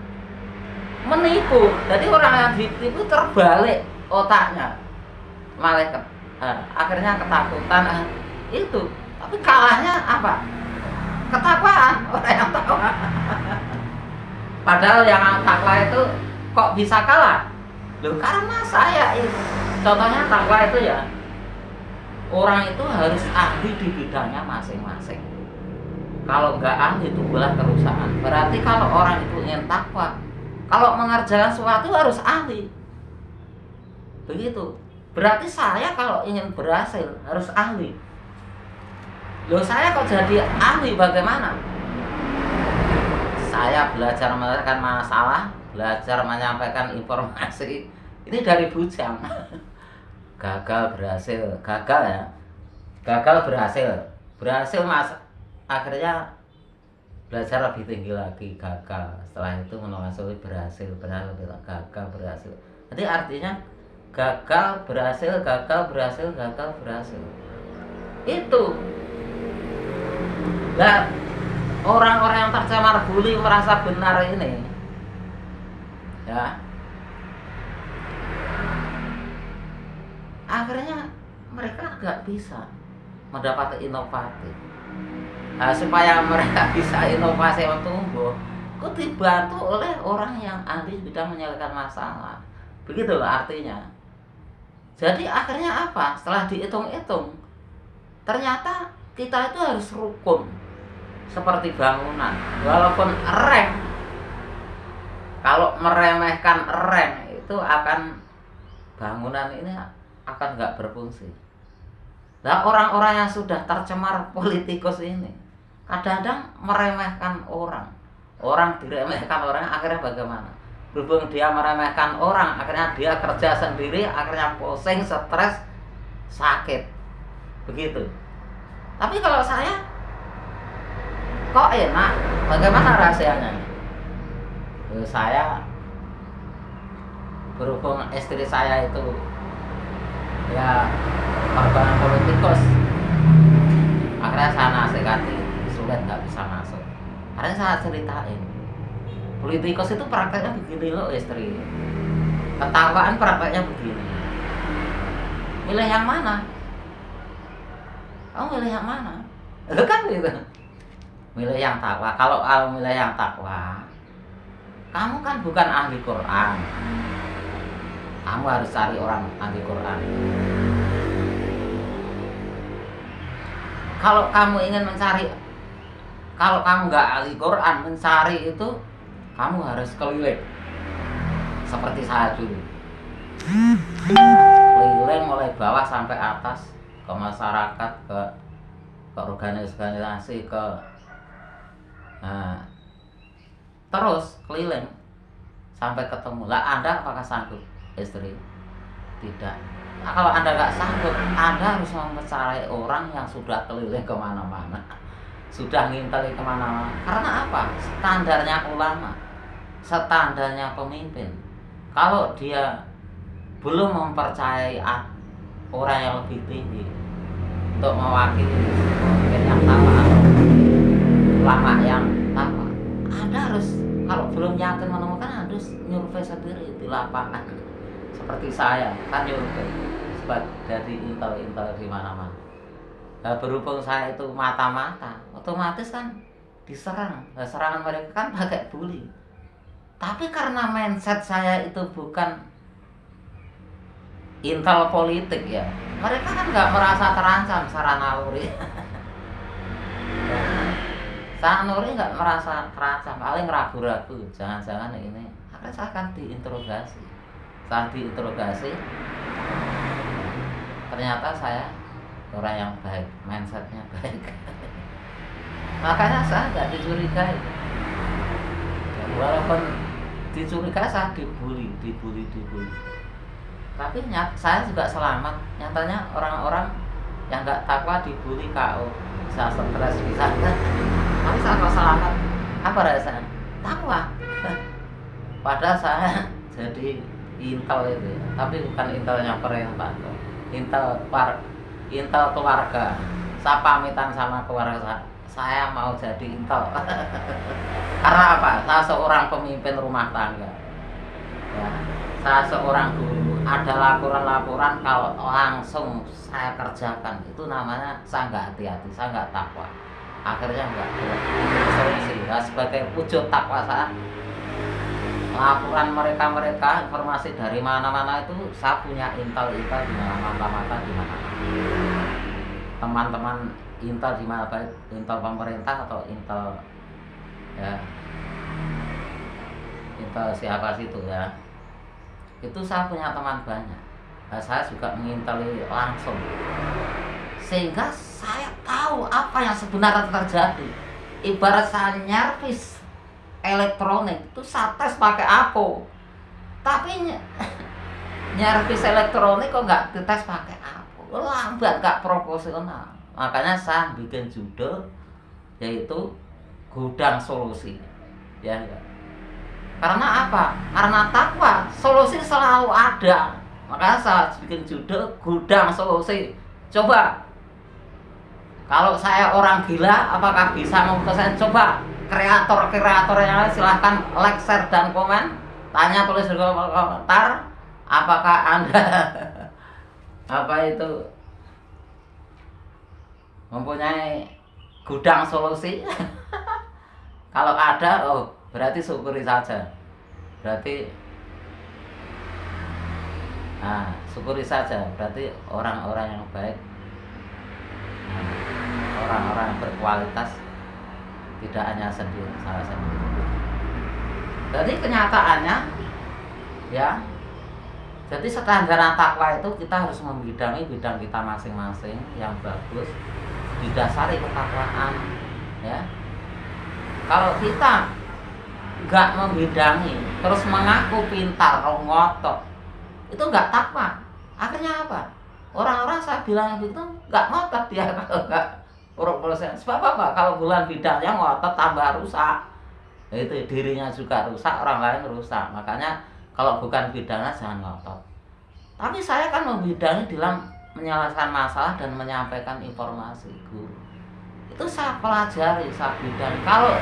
Speaker 1: menipu. Jadi orang yang ditipu terbalik otaknya, malaikat. Akhirnya ketakutan itu. Tapi kalahnya apa? Ketakwaan orang yang takwa. Padahal yang takwa itu kok bisa kalah? Loh karena saya itu. Contohnya takwa itu ya, orang itu harus ahli di bidangnya masing-masing. Kalau nggak ahli itu belah kerusakan. Berarti kalau orang itu ingin takwa, kalau mengerjakan sesuatu harus ahli. Begitu. Berarti saya kalau ingin berhasil harus ahli. Loh, saya kok jadi ahli bagaimana? Saya belajar menyelesaikan masalah, belajar menyampaikan informasi. Ini dari bujang. Gagal berhasil, gagal ya. Gagal berhasil. Berhasil mas. Akhirnya belajar lebih tinggi lagi, gagal. Setelah itu menguasai berhasil, gagal berhasil. Jadi artinya gagal berhasil, gagal berhasil, gagal berhasil. Itu. Nah, orang-orang yang tercemar bully merasa benar ini, ya, akhirnya mereka nggak bisa mendapat inovasi. Nah, supaya mereka bisa inovasi yang tumbuh, kok dibantu oleh orang yang ahli bidang menyelesaikan masalah. Begitu loh artinya. Jadi akhirnya apa? Setelah dihitung-hitung, ternyata kita itu harus rukun seperti bangunan. Walaupun rem, kalau meremehkan rem itu akan bangunan ini akan nggak berfungsi. Nah, orang-orang yang sudah tercemar politikus ini kadang-kadang meremehkan orang. Orang diremehkan orang, akhirnya bagaimana? Berhubung dia meremehkan orang, akhirnya dia kerja sendiri, akhirnya pusing, stres, sakit. Begitu. Tapi kalau saya kok enak, bagaimana rahasianya? Saya berhubung istri saya itu ya korban politikus, akhirnya saya nasihati, sulit nggak bisa masuk. Akhirnya saya ceritain, politikus itu prakteknya begini loh istri, ketawaan prakteknya begini. Milih yang mana? Kamu milih yang mana? Kan gitu. Milih yang takwa. Kalau milih yang takwa, kamu kan bukan ahli Quran. Kamu harus cari orang ahli Quran. Kalau kamu ingin mencari, kalau kamu nggak ahli Quran, mencari itu kamu harus keliling. Seperti saya dulu. Keliling mulai bawah sampai atas, ke masyarakat, ke organisasi, nah, terus keliling sampai ketemu. Lah, Anda apakah sanggup, istri? Tidak. Nah, kalau Anda nggak sanggup, Anda harus mencari orang yang sudah keliling kemana-mana, sudah nginteli kemana-mana. Karena apa? Standarnya ulama, standarnya pemimpin. Kalau dia belum mempercayai orang yang lebih tinggi untuk mewakili pemimpin yang takwa atau ulama yang takwa, Anda harus, kalau belum yakin menemukan, harus nyurvei sendiri di lapangan. Seperti saya kan nyurvei dari intel di mana-mana. Nah, berhubung saya itu mata-mata, otomatis kan diserang. Nah, serangan mereka kan pakai bully. Tapi karena mindset saya itu bukan intel politik ya, mereka kan nggak merasa terancam secara naluri. Secara naluri nggak merasa terancam, paling ragu-ragu, jangan-jangan ini. Akhirnya saya akan diinterogasi. Saat diinterogasi, ternyata saya orang yang baik, mindsetnya baik. Makanya saya nggak dicurigai. Walaupun dicurigai, saya dibully. Tapi saya juga selamat. Nyatanya orang-orang yang nggak takwa dibully KO, bisa stres, bisa. Tapi saya kok selamat. Apa rasanya? Takwa. Padahal saya jadi intel itu, tapi bukan intelnya perintah, intel keluarga. Saya pamitan sama keluarga saya mau jadi intel. Karena apa? Saya seorang pemimpin rumah tangga. Ya, saya seorang guru. Ada laporan-laporan kalau langsung saya kerjakan, itu namanya saya nggak hati-hati, saya nggak takwa. Akhirnya nggak solusi. Nah, sebagai wujud takwa saya, laporan mereka informasi dari mana-mana itu saya punya intel di mana, mata-mata di mana. Teman-teman intel di mana, baik intel pemerintah atau intel ya, intel siapa situ ya, itu saya punya teman banyak. Nah, saya juga menginteli langsung sehingga saya tahu apa yang sebenarnya terjadi. Ibarat saya nyervis elektronik itu saya tes pakai Apo, tapi nyervis elektronik kok nggak dites pakai Apo, lambat, nggak proporsional. Makanya saya bikin judul yaitu Gudang Solusi, ya. Karena apa? Karena takwa, solusi selalu ada. Makanya saya bikin judul Gudang Solusi. Coba, kalau saya orang gila, apakah bisa memutuskan? Coba, kreator-kreator yang lain silahkan like, share, dan komen. Tanya, tulis di komentar, apakah Anda apa itu mempunyai gudang solusi? Kalau ada, oh berarti syukuri saja. Berarti syukuri saja. Berarti orang-orang yang baik, orang-orang yang berkualitas, tidak hanya sendiri, saya sendiri. Jadi kenyataannya, ya. Jadi standar takwa itu kita harus membidangi bidang kita masing-masing yang bagus, didasari ketakwaan, ya. Kalau kita nggak membidangi, terus mengaku pintar, ngotot, itu nggak takwa. Akhirnya apa? Orang-orang saya bilang begitu nggak ngotot dia kalau nggak proporsional. Sebab apa? Kalau bulan bidangnya ngotot tambah rusak, itu dirinya juga rusak, orang lain rusak. Makanya kalau bukan bidangnya jangan ngotot. Tapi saya kan membidangi dalam menyelesaikan masalah dan menyampaikan informasi guru. Itu saya pelajari, saya bidang. Kalau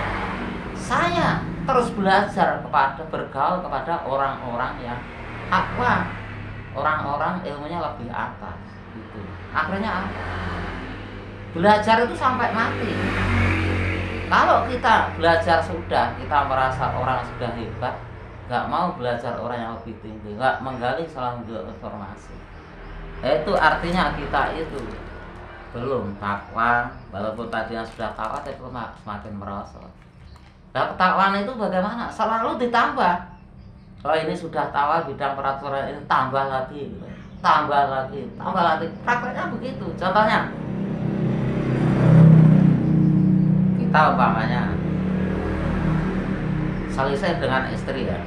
Speaker 1: saya terus belajar bergaul kepada orang-orang yang takwa, orang-orang ilmunya lebih atas, gitu. Akhirnya apa? Belajar itu sampai mati. Kalau kita belajar sudah, kita merasa orang sudah hebat, nggak mau belajar orang yang lebih tinggi, nggak menggali selanjutnya informasi. Itu artinya kita itu belum takwa, walaupun tadinya sudah takwa tapi semakin merosot. Nah, ketakwaan itu bagaimana? Selalu ditambah. Oh, ini sudah takwa bidang peraturan ini, tambah lagi, tambah lagi, tambah lagi. Prakteknya begitu. Contohnya, kita umpamanya selisih dengan istri, ya.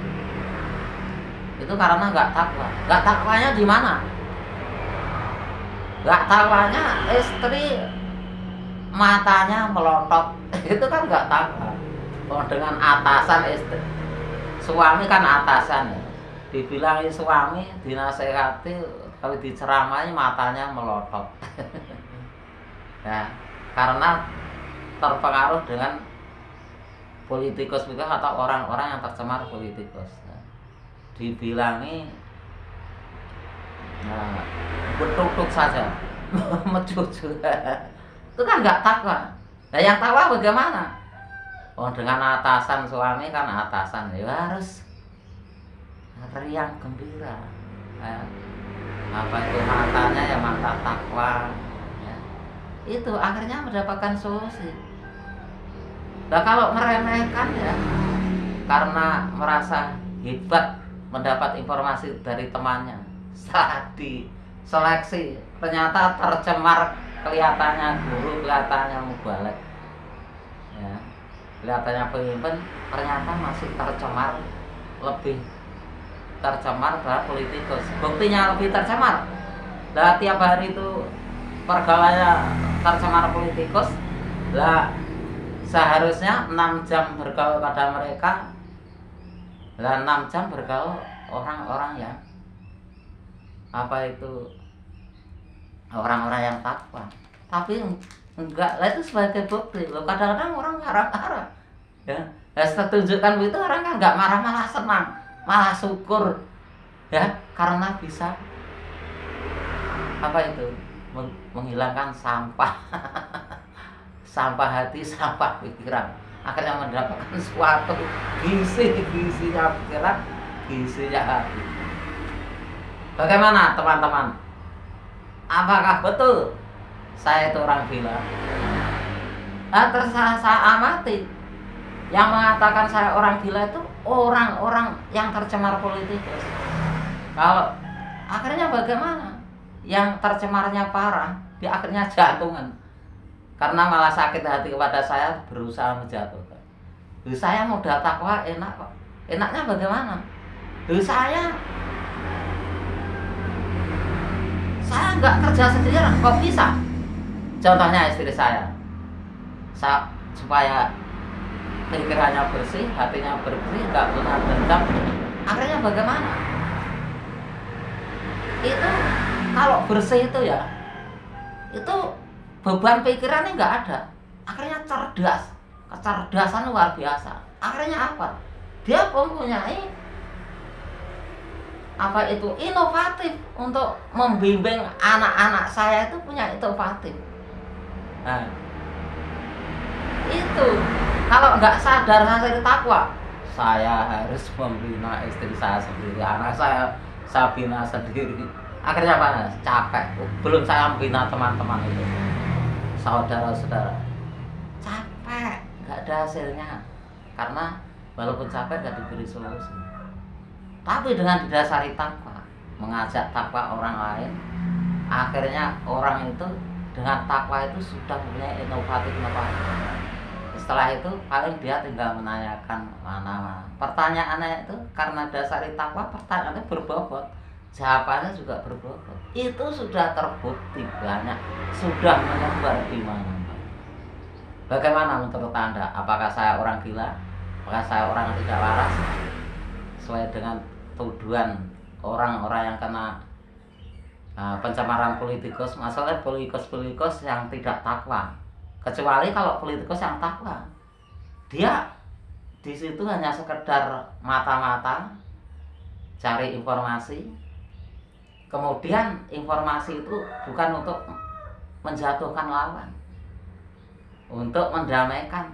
Speaker 1: Itu karena nggak takwa. Nggak takwanya di mana? Nggak takwanya istri matanya melotot. Itu kan nggak takwa. Oh, dengan atasan istri, suami kan atasan, ya. Dibilangi suami, dinasehati, kalau diceramai matanya melotot. Ya, karena terpengaruh dengan politikus atau orang-orang yang tercemar politikus. Dibilangi betuk-tuk saja, mencucu. Itu kan nggak takwa. Nah, yang takwa bagaimana? Oh, dengan atasan suami kan atasan, ya harus riang gembira. Apa itu matanya ya mata takwa, ya. Itu akhirnya mendapatkan solusi. Nah, kalau meremehkan, ya karena merasa hebat mendapat informasi dari temannya, saat diseleksi ternyata tercemar, kelihatannya guru, kelihatannya mubalek, ya. Kelihatannya pemimpin, ternyata masih tercemar, lebih tercemar dari politikus. Buktinya lebih tercemar. Lah tiap hari itu pergaulannya tercemar politikus. Lah seharusnya 6 jam bergaul pada mereka. Lah 6 jam bergaul orang-orang yang apa itu, orang-orang yang takwa. Tapi enggak, lah itu sebagai bukti. Loh, kadang-kadang orang marah-marah, ya. Nah, setelah tunjukkan begitu, orang kan enggak marah, malah senang, malah syukur, ya, karena bisa apa itu, menghilangkan sampah sampah hati, sampah pikiran. Akhirnya mendapatkan suatu gizinya pikiran, gizinya hati. Bagaimana teman-teman? Apakah betul saya itu orang gila? Terserah saya amati. Yang mengatakan saya orang gila itu orang-orang yang tercemar politikus. Kalau Akhirnya bagaimana? Yang tercemarnya parah, dia akhirnya jantungan. Karena malah sakit hati kepada saya, berusaha menjatuhkan. Saya modal takwa enak kok. Enaknya bagaimana? Saya nggak kerja sendiri, kok bisa? Contohnya istri saya supaya pikirannya bersih, hatinya bersih, nggak punya dendam. Akhirnya bagaimana? Itu kalau bersih itu ya, itu beban pikirannya nggak ada. Akhirnya cerdas, kecerdasan luar biasa. Akhirnya apa? Dia mempunyai inovatif untuk membimbing anak-anak saya itu punya inovatif. Nah, itu kalau nggak sadar hasil takwa, saya harus membina istri saya sendiri, anak saya bina sendiri. Akhirnya apa? Capek. Belum saya membina teman-teman itu, saudara-saudara, capek, nggak ada hasilnya. Karena walaupun capek nggak diberi solusi. Tapi dengan didasari takwa, mengajak takwa orang lain, akhirnya orang itu dengan takwa itu sudah punya inovatif. Setelah itu paling dia tinggal menanyakan mana. Pertanyaannya itu karena dasari takwa, pertanyaannya berbobot, jawabannya juga berbobot. Itu sudah terbukti banyak, sudah menyebar di mana-mana. Bagaimana menurut Anda? Apakah saya orang gila? Apakah saya orang yang tidak waras? Sesuai dengan tuduhan orang-orang yang kena pencemaran politikus, masalah politikus yang tidak takwa. Kecuali kalau politikus yang takwa, dia di situ hanya sekedar mata-mata cari informasi, kemudian informasi itu bukan untuk menjatuhkan lawan, untuk mendamaikan,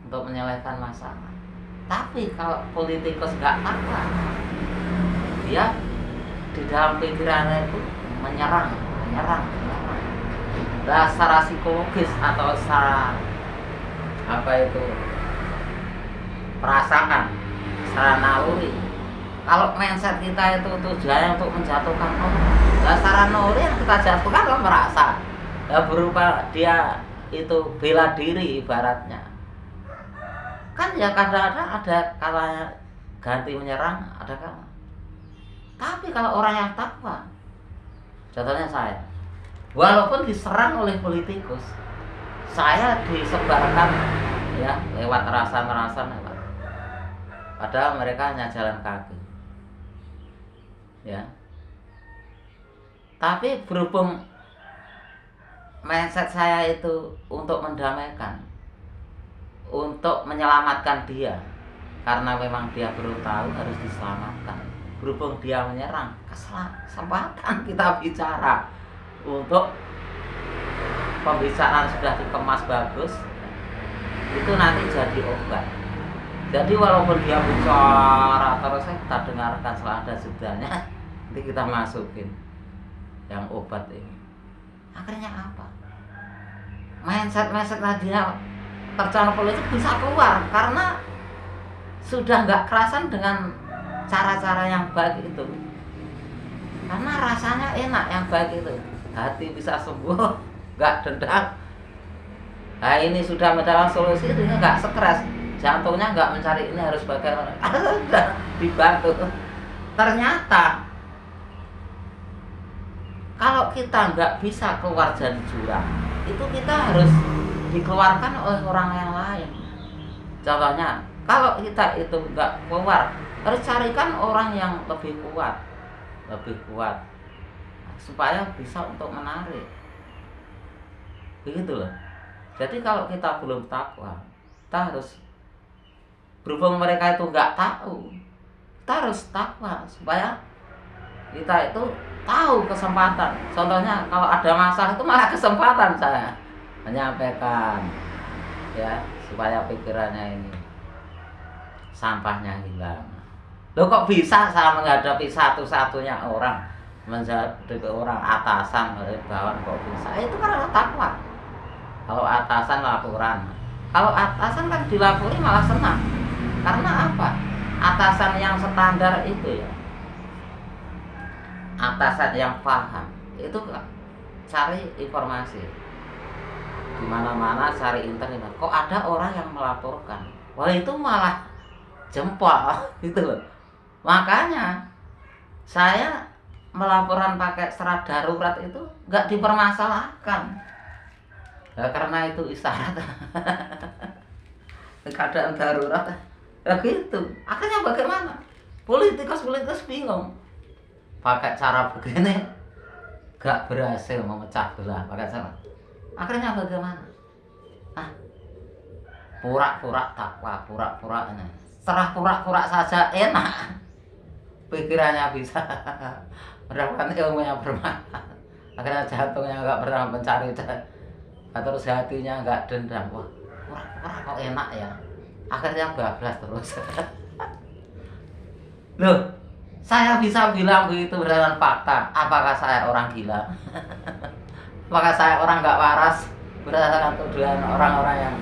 Speaker 1: untuk menyelesaikan masalah. Tapi kalau politikus nggak takwa, dia di dalam pikirannya itu menyerang. Secara psikologis atau secara perasaan, secara naluri. Kalau mindset kita itu tujuannya untuk menjatuhkan orang, secara naluri yang kita jatuhkan kan merasa, berupa dia itu bela diri ibaratnya. Kan ya kadang-kadang ada kalanya ganti menyerang, ada kala. Tapi kalau orang yang takwa, contohnya saya, walaupun diserang oleh politikus, saya disebarkan ya lewat rasan-rasan lewat. Padahal mereka hanya jalan kaki. Ya. Tapi berhubung mindset saya itu untuk mendamaikan, untuk menyelamatkan dia, karena memang dia baru tahu harus diselamatkan. Berhubung dia menyerang, kesempatan kita bicara untuk pembicaraan sudah dikemas bagus, itu nanti jadi obat. Jadi walaupun dia bicara terus kita dengarkan setelah ada jedanya, nanti kita masukin yang obat ini. Akhirnya apa? Mindset tadinya tercanum politik bisa keluar karena sudah nggak kerasan dengan cara-cara yang baik itu. Karena rasanya enak yang baik itu. Hati bisa sembuh, nggak dendam. Nah ini sudah mendapat solusi, ini nggak stres. Jantungnya nggak mencari ini harus bagaimana. Sudah dibantu. Ternyata kalau kita nggak bisa keluar dari jurang, itu kita harus dikeluarkan oleh orang yang lain. Contohnya, kalau kita itu nggak keluar, harus carikan orang yang lebih kuat supaya bisa untuk menarik. Begitu loh. Jadi kalau kita belum takwa, kita harus, berhubung mereka itu nggak tahu, kita harus takwa supaya kita itu tahu kesempatan. Contohnya kalau ada masalah itu malah kesempatan saya menyampaikan ya supaya pikirannya ini sampahnya hilang. Loh kok bisa saya menghadapi satu-satunya orang menjadi orang atasan dari bawah kok bisa? Itu karena takwa. Kalau atasan laporan, kalau atasan kan dilapori malah senang. Karena apa? Atasan yang standar itu ya, atasan yang paham itu cari informasi di mana-mana, cari internet. Kok ada orang yang melaporkan? Wah, itu malah jempol gitu loh. Makanya saya melaporan pakai serat darurat itu nggak dipermasalahkan. Ya, karena itu isyarat keadaan darurat. Ya gitu. Akhirnya bagaimana? Politikus bingung. Pakai cara begini gak berhasil memecah belah. Pakai cara. Akhirnya bagaimana? Pura-pura takwa, pura-pura ini. Serah pura-pura saja enak. Pikirannya bisa mendapatkan ilmu yang bermanfaat. Akhirnya jantungnya nggak pernah mencari, terus hatinya nggak dendam. Wah, pura-pura kok enak ya. Akhirnya bablas terus. Loh, saya bisa bilang begitu berdasarkan fakta. Apakah saya orang gila? Apakah saya orang nggak waras berdasarkan tuduhan orang-orang yang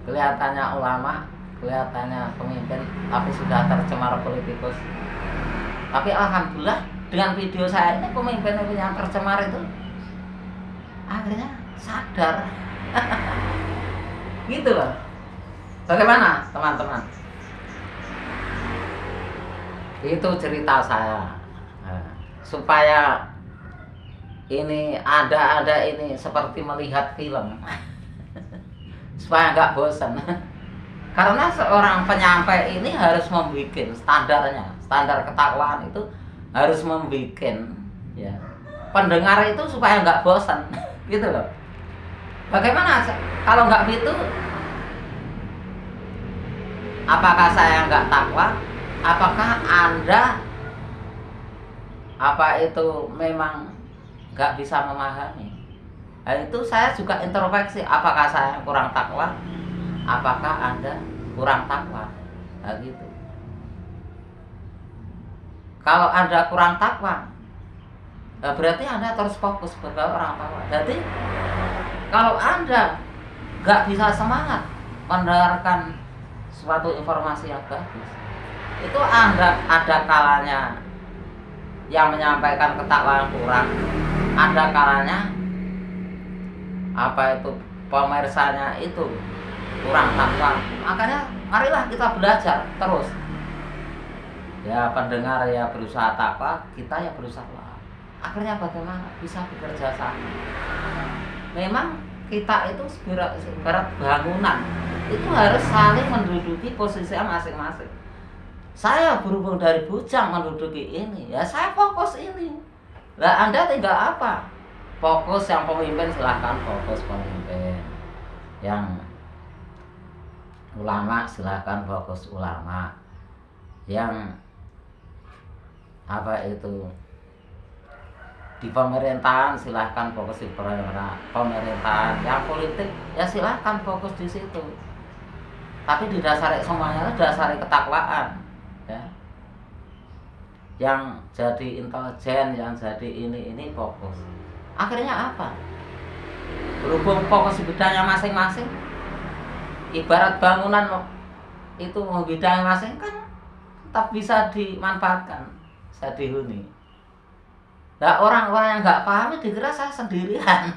Speaker 1: kelihatannya ulama, kelihatannya pemimpin, tapi sudah tercemar politikus? Tapi alhamdulillah dengan video saya ini pemimpin yang tercemar itu akhirnya sadar. Gitu loh. Bagaimana teman-teman? Itu cerita saya. Supaya ini ada ini seperti melihat film. Supaya nggak bosan. Karena seorang penyampai ini harus membuat standarnya, standar ketakwaan itu harus membuat ya pendengar itu supaya nggak bosan. Gitu loh. Bagaimana kalau nggak begitu? Apakah saya nggak takwa? Apakah Anda memang nggak bisa memahami? Nah, itu saya juga introspeksi. Apakah saya kurang takwa? Apakah Anda kurang takwa? Nah, gitu. Kalau Anda kurang takwa, berarti Anda terus fokus sebagai orang takwa. Jadi kalau Anda nggak bisa semangat mendengarkan suatu informasi yang bagus, itu Anda ada kalanya yang menyampaikan ketakwaan kurang, ada kalanya pemirsanya itu kurang takwa. Makanya marilah kita belajar terus. Ya pendengar ya berusaha takwa, kita ya berusaha. Akhirnya bagaimana? Bisa bekerja sama. Memang kita itu ibarat bangunan, itu harus saling menduduki posisinya masing-masing. Saya berhubung dari bujang menduduki ini, ya saya fokus ini. Lah Anda tinggal apa? Fokus yang pemimpin, silahkan fokus pemimpin. Yang ulama silahkan fokus ulama. Yang di pemerintahan silahkan fokus di pemerintahan. Yang politik ya silahkan fokus di situ. Tapi didasari semuanya didasari ketakwaan, ya. Yang jadi intelijen, yang jadi ini fokus. Akhirnya apa? Berhubung fokus di bidangnya masing-masing, ibarat bangunan itu bidangnya masing kan tetap bisa dimanfaatkan, bisa dihuni. Nah, orang-orang yang nggak paham dikira saya sendirian.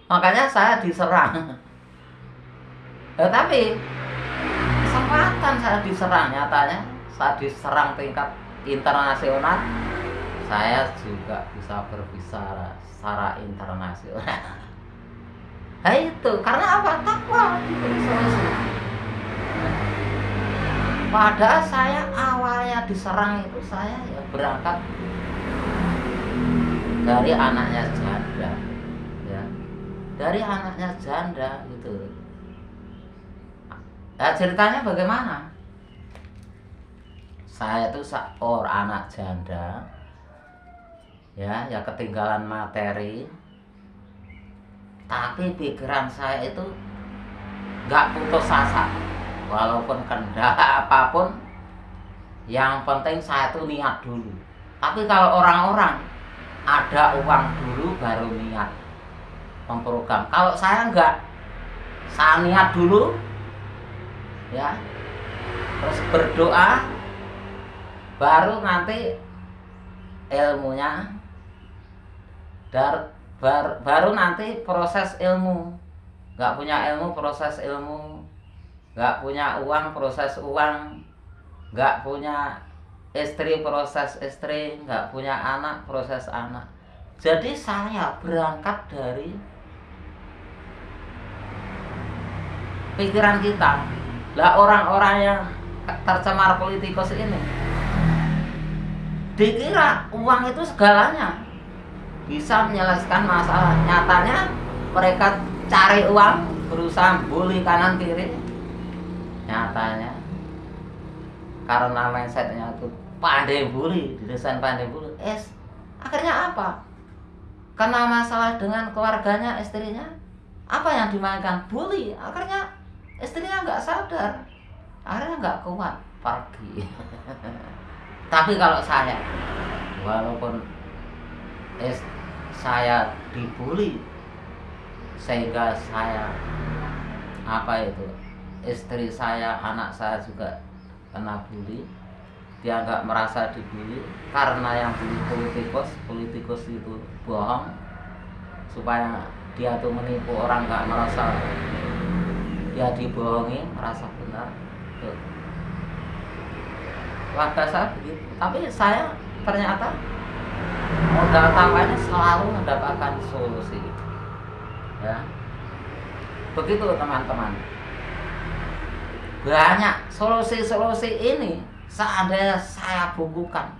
Speaker 1: Makanya saya diserang. Tapi kesempatan saya diserang, nyatanya saya diserang tingkat internasional, saya juga bisa berbicara secara internasional. Nah itu karena apa? Takwa. Padahal saya awalnya diserang itu saya ya berangkat dari anaknya janda, ya, dari anaknya janda gitu. Nah, ceritanya bagaimana? Saya tuh seorang anak janda, ya ketinggalan materi, tapi pikiran saya itu nggak putus asa, walaupun kendak apapun, yang penting saya tuh niat dulu. Tapi kalau orang-orang ada uang dulu baru niat memprogram. Kalau saya enggak, saya niat dulu, ya, terus berdoa, baru nanti ilmunya baru nanti proses ilmu. Nggak punya ilmu proses ilmu, nggak punya uang proses uang, nggak punya istri proses istri, nggak punya anak proses anak. Jadi saya berangkat dari pikiran kita. Lah orang-orang yang tercemar politikus ini dikira uang itu segalanya, bisa menyelesaikan masalah. Nyatanya mereka cari uang, berusaha bully kanan kiri. Nyatanya karena mindsetnya itu pandai bully, didesain pandai bully. Akhirnya apa? Karena masalah dengan keluarganya, istrinya, apa yang dimainkan? Bully. Akhirnya istrinya nggak sadar, akhirnya nggak kuat pergi. Tapi kalau saya, walaupun saya dibully, sehingga saya istri saya, anak saya juga kena bully, dia nggak merasa dibully karena yang bully politikus itu bohong supaya dia tuh menipu orang, nggak merasa dia dibohongi, merasa benar. Tuh. Warga saya begitu, tapi saya ternyata modal tampaknya selalu mendapatkan solusi. Ya, begitu teman-teman. Banyak solusi-solusi ini seandainya saya bukukan,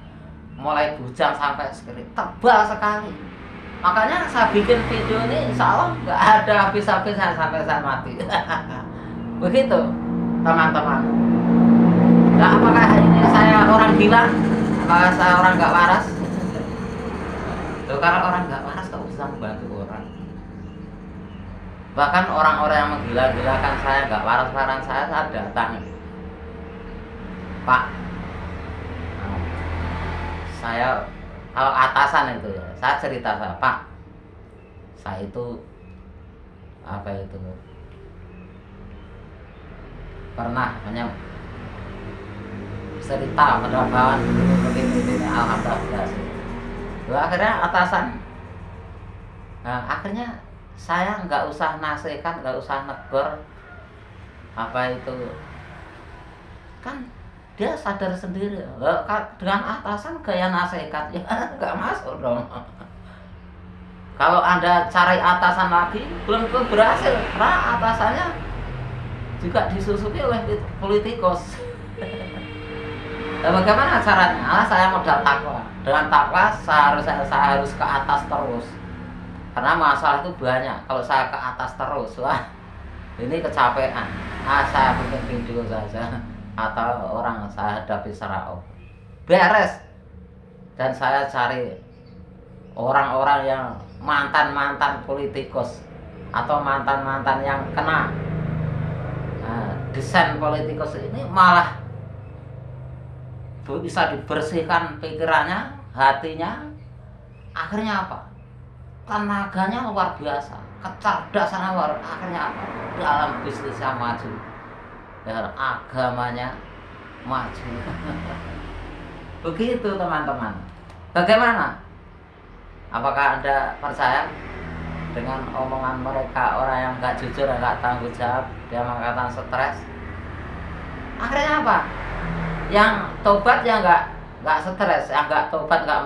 Speaker 1: mulai bujang sampai sekali tebal sekali. Makanya saya bikin video ini insya Allah nggak ada habis-habisnya sampai saya mati. Begitu teman-teman. Nah, apakah ini saya orang gila? Apakah saya orang nggak waras? Loh, karena orang nggak waras kok bisa membantu orang. Bahkan orang-orang yang menggila-gilakan saya, nggak waras-waras saya datang. Pak, saya kalau atasan itu ya, saya cerita Pak, saya itu pernah cerita pendapat begini alhamdulillah. Lalu akhirnya atasan, akhirnya saya nggak usah nasihat, nggak usah negur, kan dia sadar sendiri. Dengan atasan gaya nasihat ya nggak masuk dong. Kalau Anda cari atasan lagi belum berhasil, karena atasannya juga disusupi oleh politikus. Nah, bagaimana caranya? Saya modal takwa. Dengan takwa saya harus ke atas terus. Karena masalah itu banyak. Kalau saya ke atas terus, wah, ini kecapean. Saya bikin video saja atau orang saya hadapi secara beres. Dan saya cari orang-orang yang mantan politikus atau mantan yang kena desain politikus ini, malah bisa dibersihkan pikirannya, hatinya. Akhirnya apa? Tenaganya luar biasa, kecerdasannya akhirnya apa? Dalam bisnisnya maju, dan agamanya maju. Begitu teman-teman. Bagaimana? Apakah Anda percaya dengan omongan mereka, orang yang nggak jujur, nggak tanggung jawab, dia mengatakan stres? Akhirnya apa? Yang tobat ya nggak stres, yang nggak tobat nggak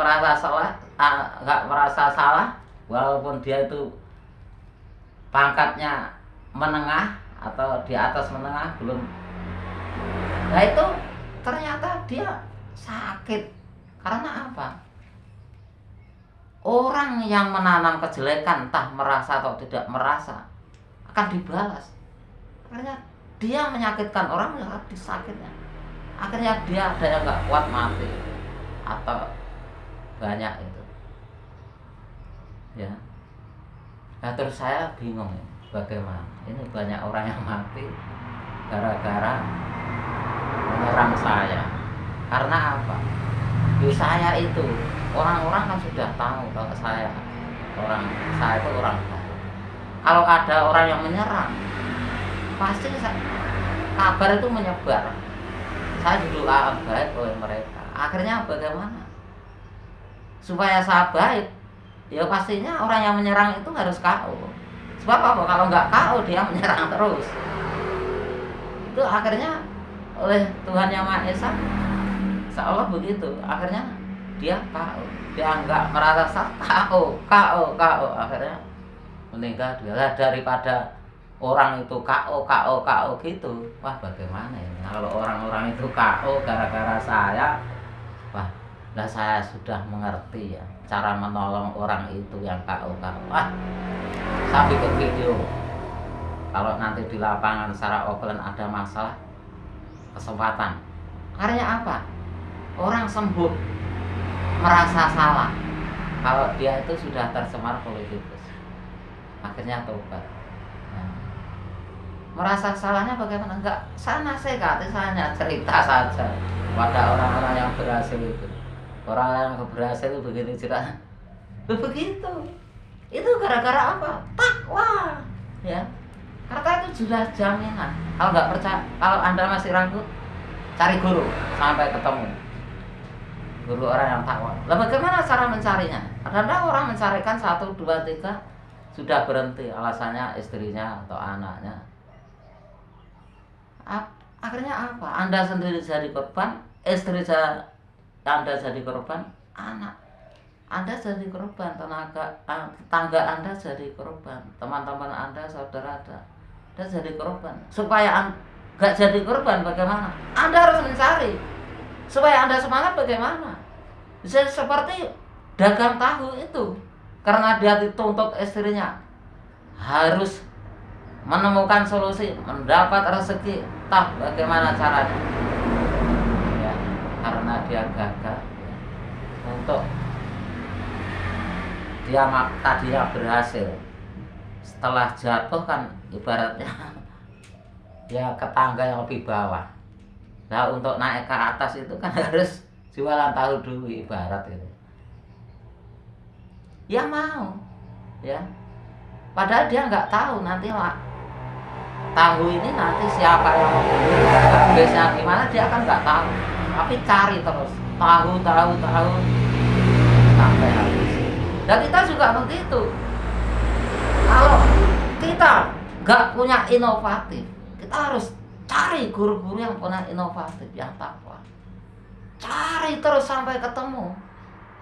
Speaker 1: merasa salah, walaupun dia itu pangkatnya menengah atau di atas menengah belum. Nah itu ternyata dia sakit karena apa? Orang yang menanam kejelekan, entah merasa atau tidak merasa, akan dibalas. Akhirnya dia menyakitkan orang, ya disakitnya. Akhirnya dia ada yang nggak kuat mati atau banyak itu. Ya. Nah terus saya bingung ya, bagaimana? Ini banyak orang yang mati gara-gara menyerang saya. Karena apa? Di saya itu orang-orang kan sudah tahu kalau saya itu orang baik. Kalau ada orang yang menyerang, pasti kabar itu menyebar. Saya didoakan baik oleh mereka. akhirnya bagaimana? Supaya saya baik, ya pastinya orang yang menyerang itu harus KO. Sebab apa? Kalau nggak KO dia menyerang terus. Itu akhirnya oleh Tuhan Yang Maha Esa, insya Allah begitu. Akhirnya dia KO, dia nggak merasa KO, akhirnya meninggal dia. Daripada orang itu KO gitu, wah bagaimana ini? Kalau orang-orang itu KO gara-gara saya, wah, lah saya sudah mengerti ya cara menolong orang itu yang KO. Wah, saya bikin video. Kalau nanti di lapangan secara offline ada masalah, kesempatan. Akhirnya apa? Orang sembuh merasa salah kalau dia itu sudah tercemar politikus. Akhirnya tobat. Nah, merasa salahnya bagaimana? Enggak, saya nasihati, saya hanya cerita saja pada orang-orang yang berhasil itu. Orang yang berhasil itu begitu cerita. Begitu. Itu gara-gara apa? Takwa. Ya. Karena itu sudah jaminan. Kalau nggak percaya, kalau Anda masih ragu, cari guru sampai ketemu. Guru orang yang takwa. Lah bagaimana cara mencarinya? Ada orang mencarikan 1, 2, 3 sudah berhenti, alasannya istrinya atau anaknya. Akhirnya apa? Anda sendiri jadi korban, istri Anda jadi korban, anak Anda jadi korban, tetangga Anda jadi korban, teman-teman Anda, saudara Anda jadi korban. Supaya nggak jadi korban bagaimana? Anda harus mencari. Supaya Anda semangat bagaimana? Bisa seperti dagang tahu itu, karena dia dituntut istrinya harus menemukan solusi, mendapat rezeki, bagaimana caranya? Ya, karena dia gagal ya, untuk dia tadinya berhasil, setelah jatuh kan ibaratnya ya ke tangga yang lebih bawah. Nah untuk naik ke atas itu kan harus jualan tahu dulu ibarat itu. Ya mau, ya. Padahal dia nggak tahu nanti tahu ini nanti siapa yang mau beli, habisnya gimana dia kan nggak tahu. Tapi cari terus tahu sampai habis. Dan kita juga begitu. Kalau kita nggak punya inovatif, kita harus cari guru-guru yang punya inovatif, yang takwa. Cari terus sampai ketemu.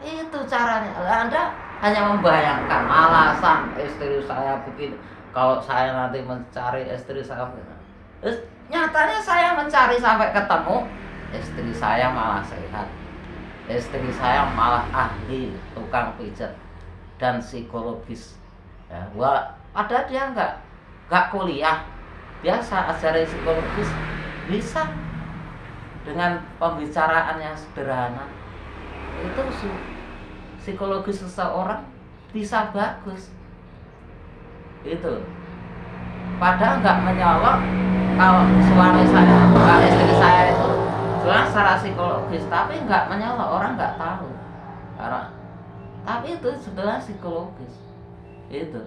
Speaker 1: Itu caranya. Anda hanya membayangkan alasan istri saya begini. Kalau saya nanti mencari istri saya begini. Nyatanya saya mencari sampai ketemu, istri saya malah sehat. Istri saya malah ahli tukang pijat dan psikologis. Ya, padahal dia nggak kuliah, biasa ajarin psikologis bisa dengan pembicaraan yang sederhana itu psikologis seseorang bisa bagus itu. Padahal nggak menyolok kalau suami saya, istri saya itu jelas secara psikologis, tapi nggak menyolok, orang nggak tahu. Tapi itu sebenarnya psikologis itu.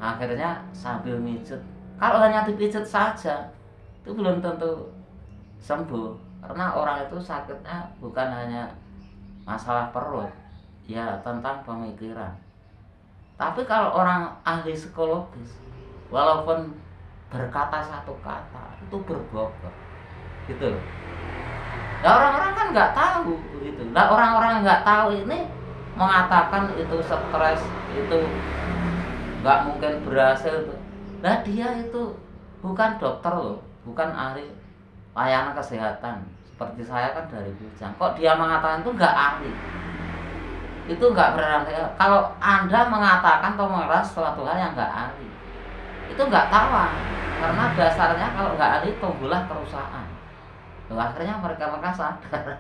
Speaker 1: Akhirnya sambil mijet, kalau hanya dipijet saja itu belum tentu sembuh, karena orang itu sakitnya bukan hanya masalah perut, ya tentang pemikiran. Tapi kalau orang ahli psikologis, walaupun berkata satu kata itu berbobot gitu. Nah orang-orang kan nggak tahu gitu. Nah orang-orang nggak tahu ini mengatakan itu stres, itu nggak mungkin berhasil tuh. Nah dia itu bukan dokter loh, bukan ahli layanan kesehatan seperti saya kan dari Bujang. Kok dia mengatakan itu nggak ahli? Itu nggak berarti kalau Anda mengatakan atau mengeras suatu hal yang nggak ahli, itu nggak tahu. Karena dasarnya kalau nggak ahli tumbuhlah kerusakan. Loh, akhirnya mereka sadar.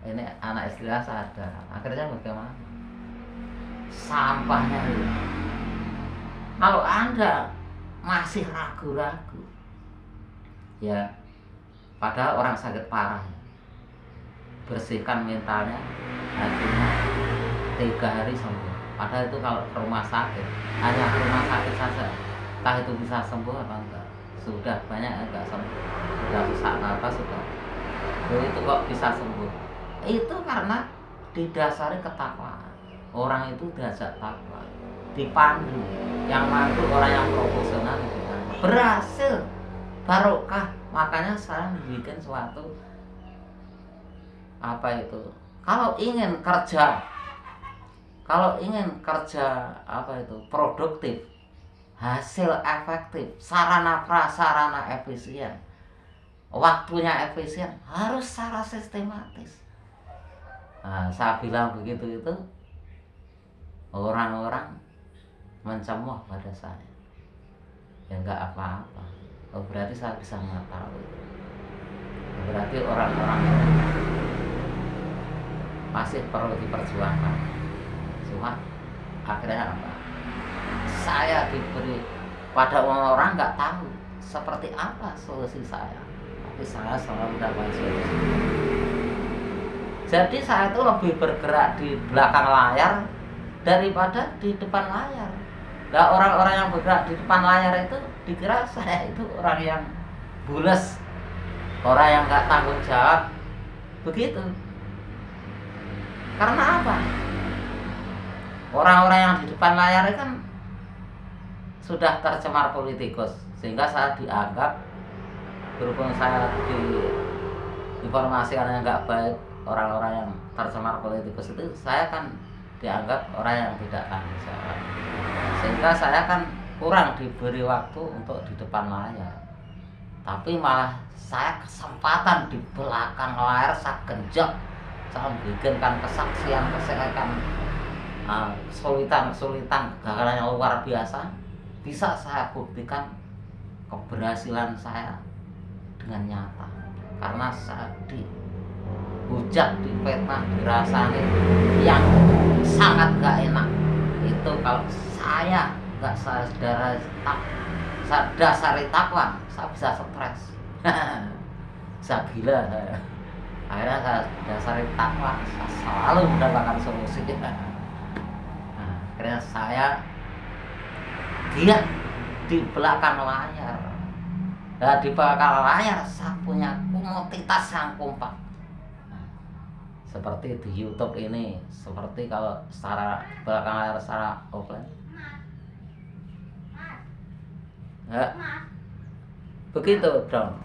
Speaker 1: Ini anak istri sadar. Akhirnya bagaimana? Sampahnya itu. Kalau Anda masih ragu-ragu, ya padahal orang sakit parah, bersihkan mentalnya, hatinya 3 hari sembuh. Padahal itu kalau ke rumah sakit, hanya ke rumah sakit saja, entah itu bisa sembuh apa enggak. Sudah banyak yang enggak sembuh, sudah sesak nafas, sudah Loh, itu kok bisa sembuh? Itu karena didasari ketakwaan. Orang itu diajak takwa, dipandu. Yang mandu orang yang profesional itu berhasil, barokah. Makanya saya bikin suatu apa itu, kalau ingin kerja, apa itu, produktif, hasil efektif, sarana prasarana efisien, waktunya efisien, harus secara sistematis. Nah, saya bilang begitu itu orang-orang mencemooh pada saya. Ya enggak apa-apa. Oh, berarti saya bisa mengetahui. Berarti orang-orang masih perlu diperjuangkan. Cuma akhirnya apa? Saya diberi pada orang nggak tahu seperti apa solusi saya, tapi saya selalu dapat solusi. Jadi saya itu lebih bergerak di belakang layar daripada di depan layar. Nah, orang-orang yang bergerak di depan layar itu dikira saya itu orang yang bules, orang yang nggak tanggung jawab, begitu. Karena apa? Orang-orang yang di depan layar itu kan sudah tercemar politikus, sehingga saya dianggap, berhubung saya diinformasikan yang nggak baik, orang-orang yang tercemar politikus itu, saya kan dianggap orang yang tidak tanggung jawab, sehingga saya kan kurang diberi waktu untuk di depan layar. Tapi malah saya kesempatan di belakang layar saya genjot, saya bikinkan kesaksian, kesulitan, kegagalan yang luar biasa, bisa saya buktikan keberhasilan saya dengan nyata. Karena saya dihujat, difitnah, dirasani yang sangat gak enak. Itu kalau saya gak saya dasari takwa, saya bisa stres. Saya gila saya. Akhirnya saya dasari takwa, saya selalu mendapatkan solusi. Akhirnya saya giat di belakang layar. Nah, di belakang layar saya punya komunitas yang kompak. Seperti di YouTube ini, seperti kalau secara belakang layar secara offline. Ya, begitu dong.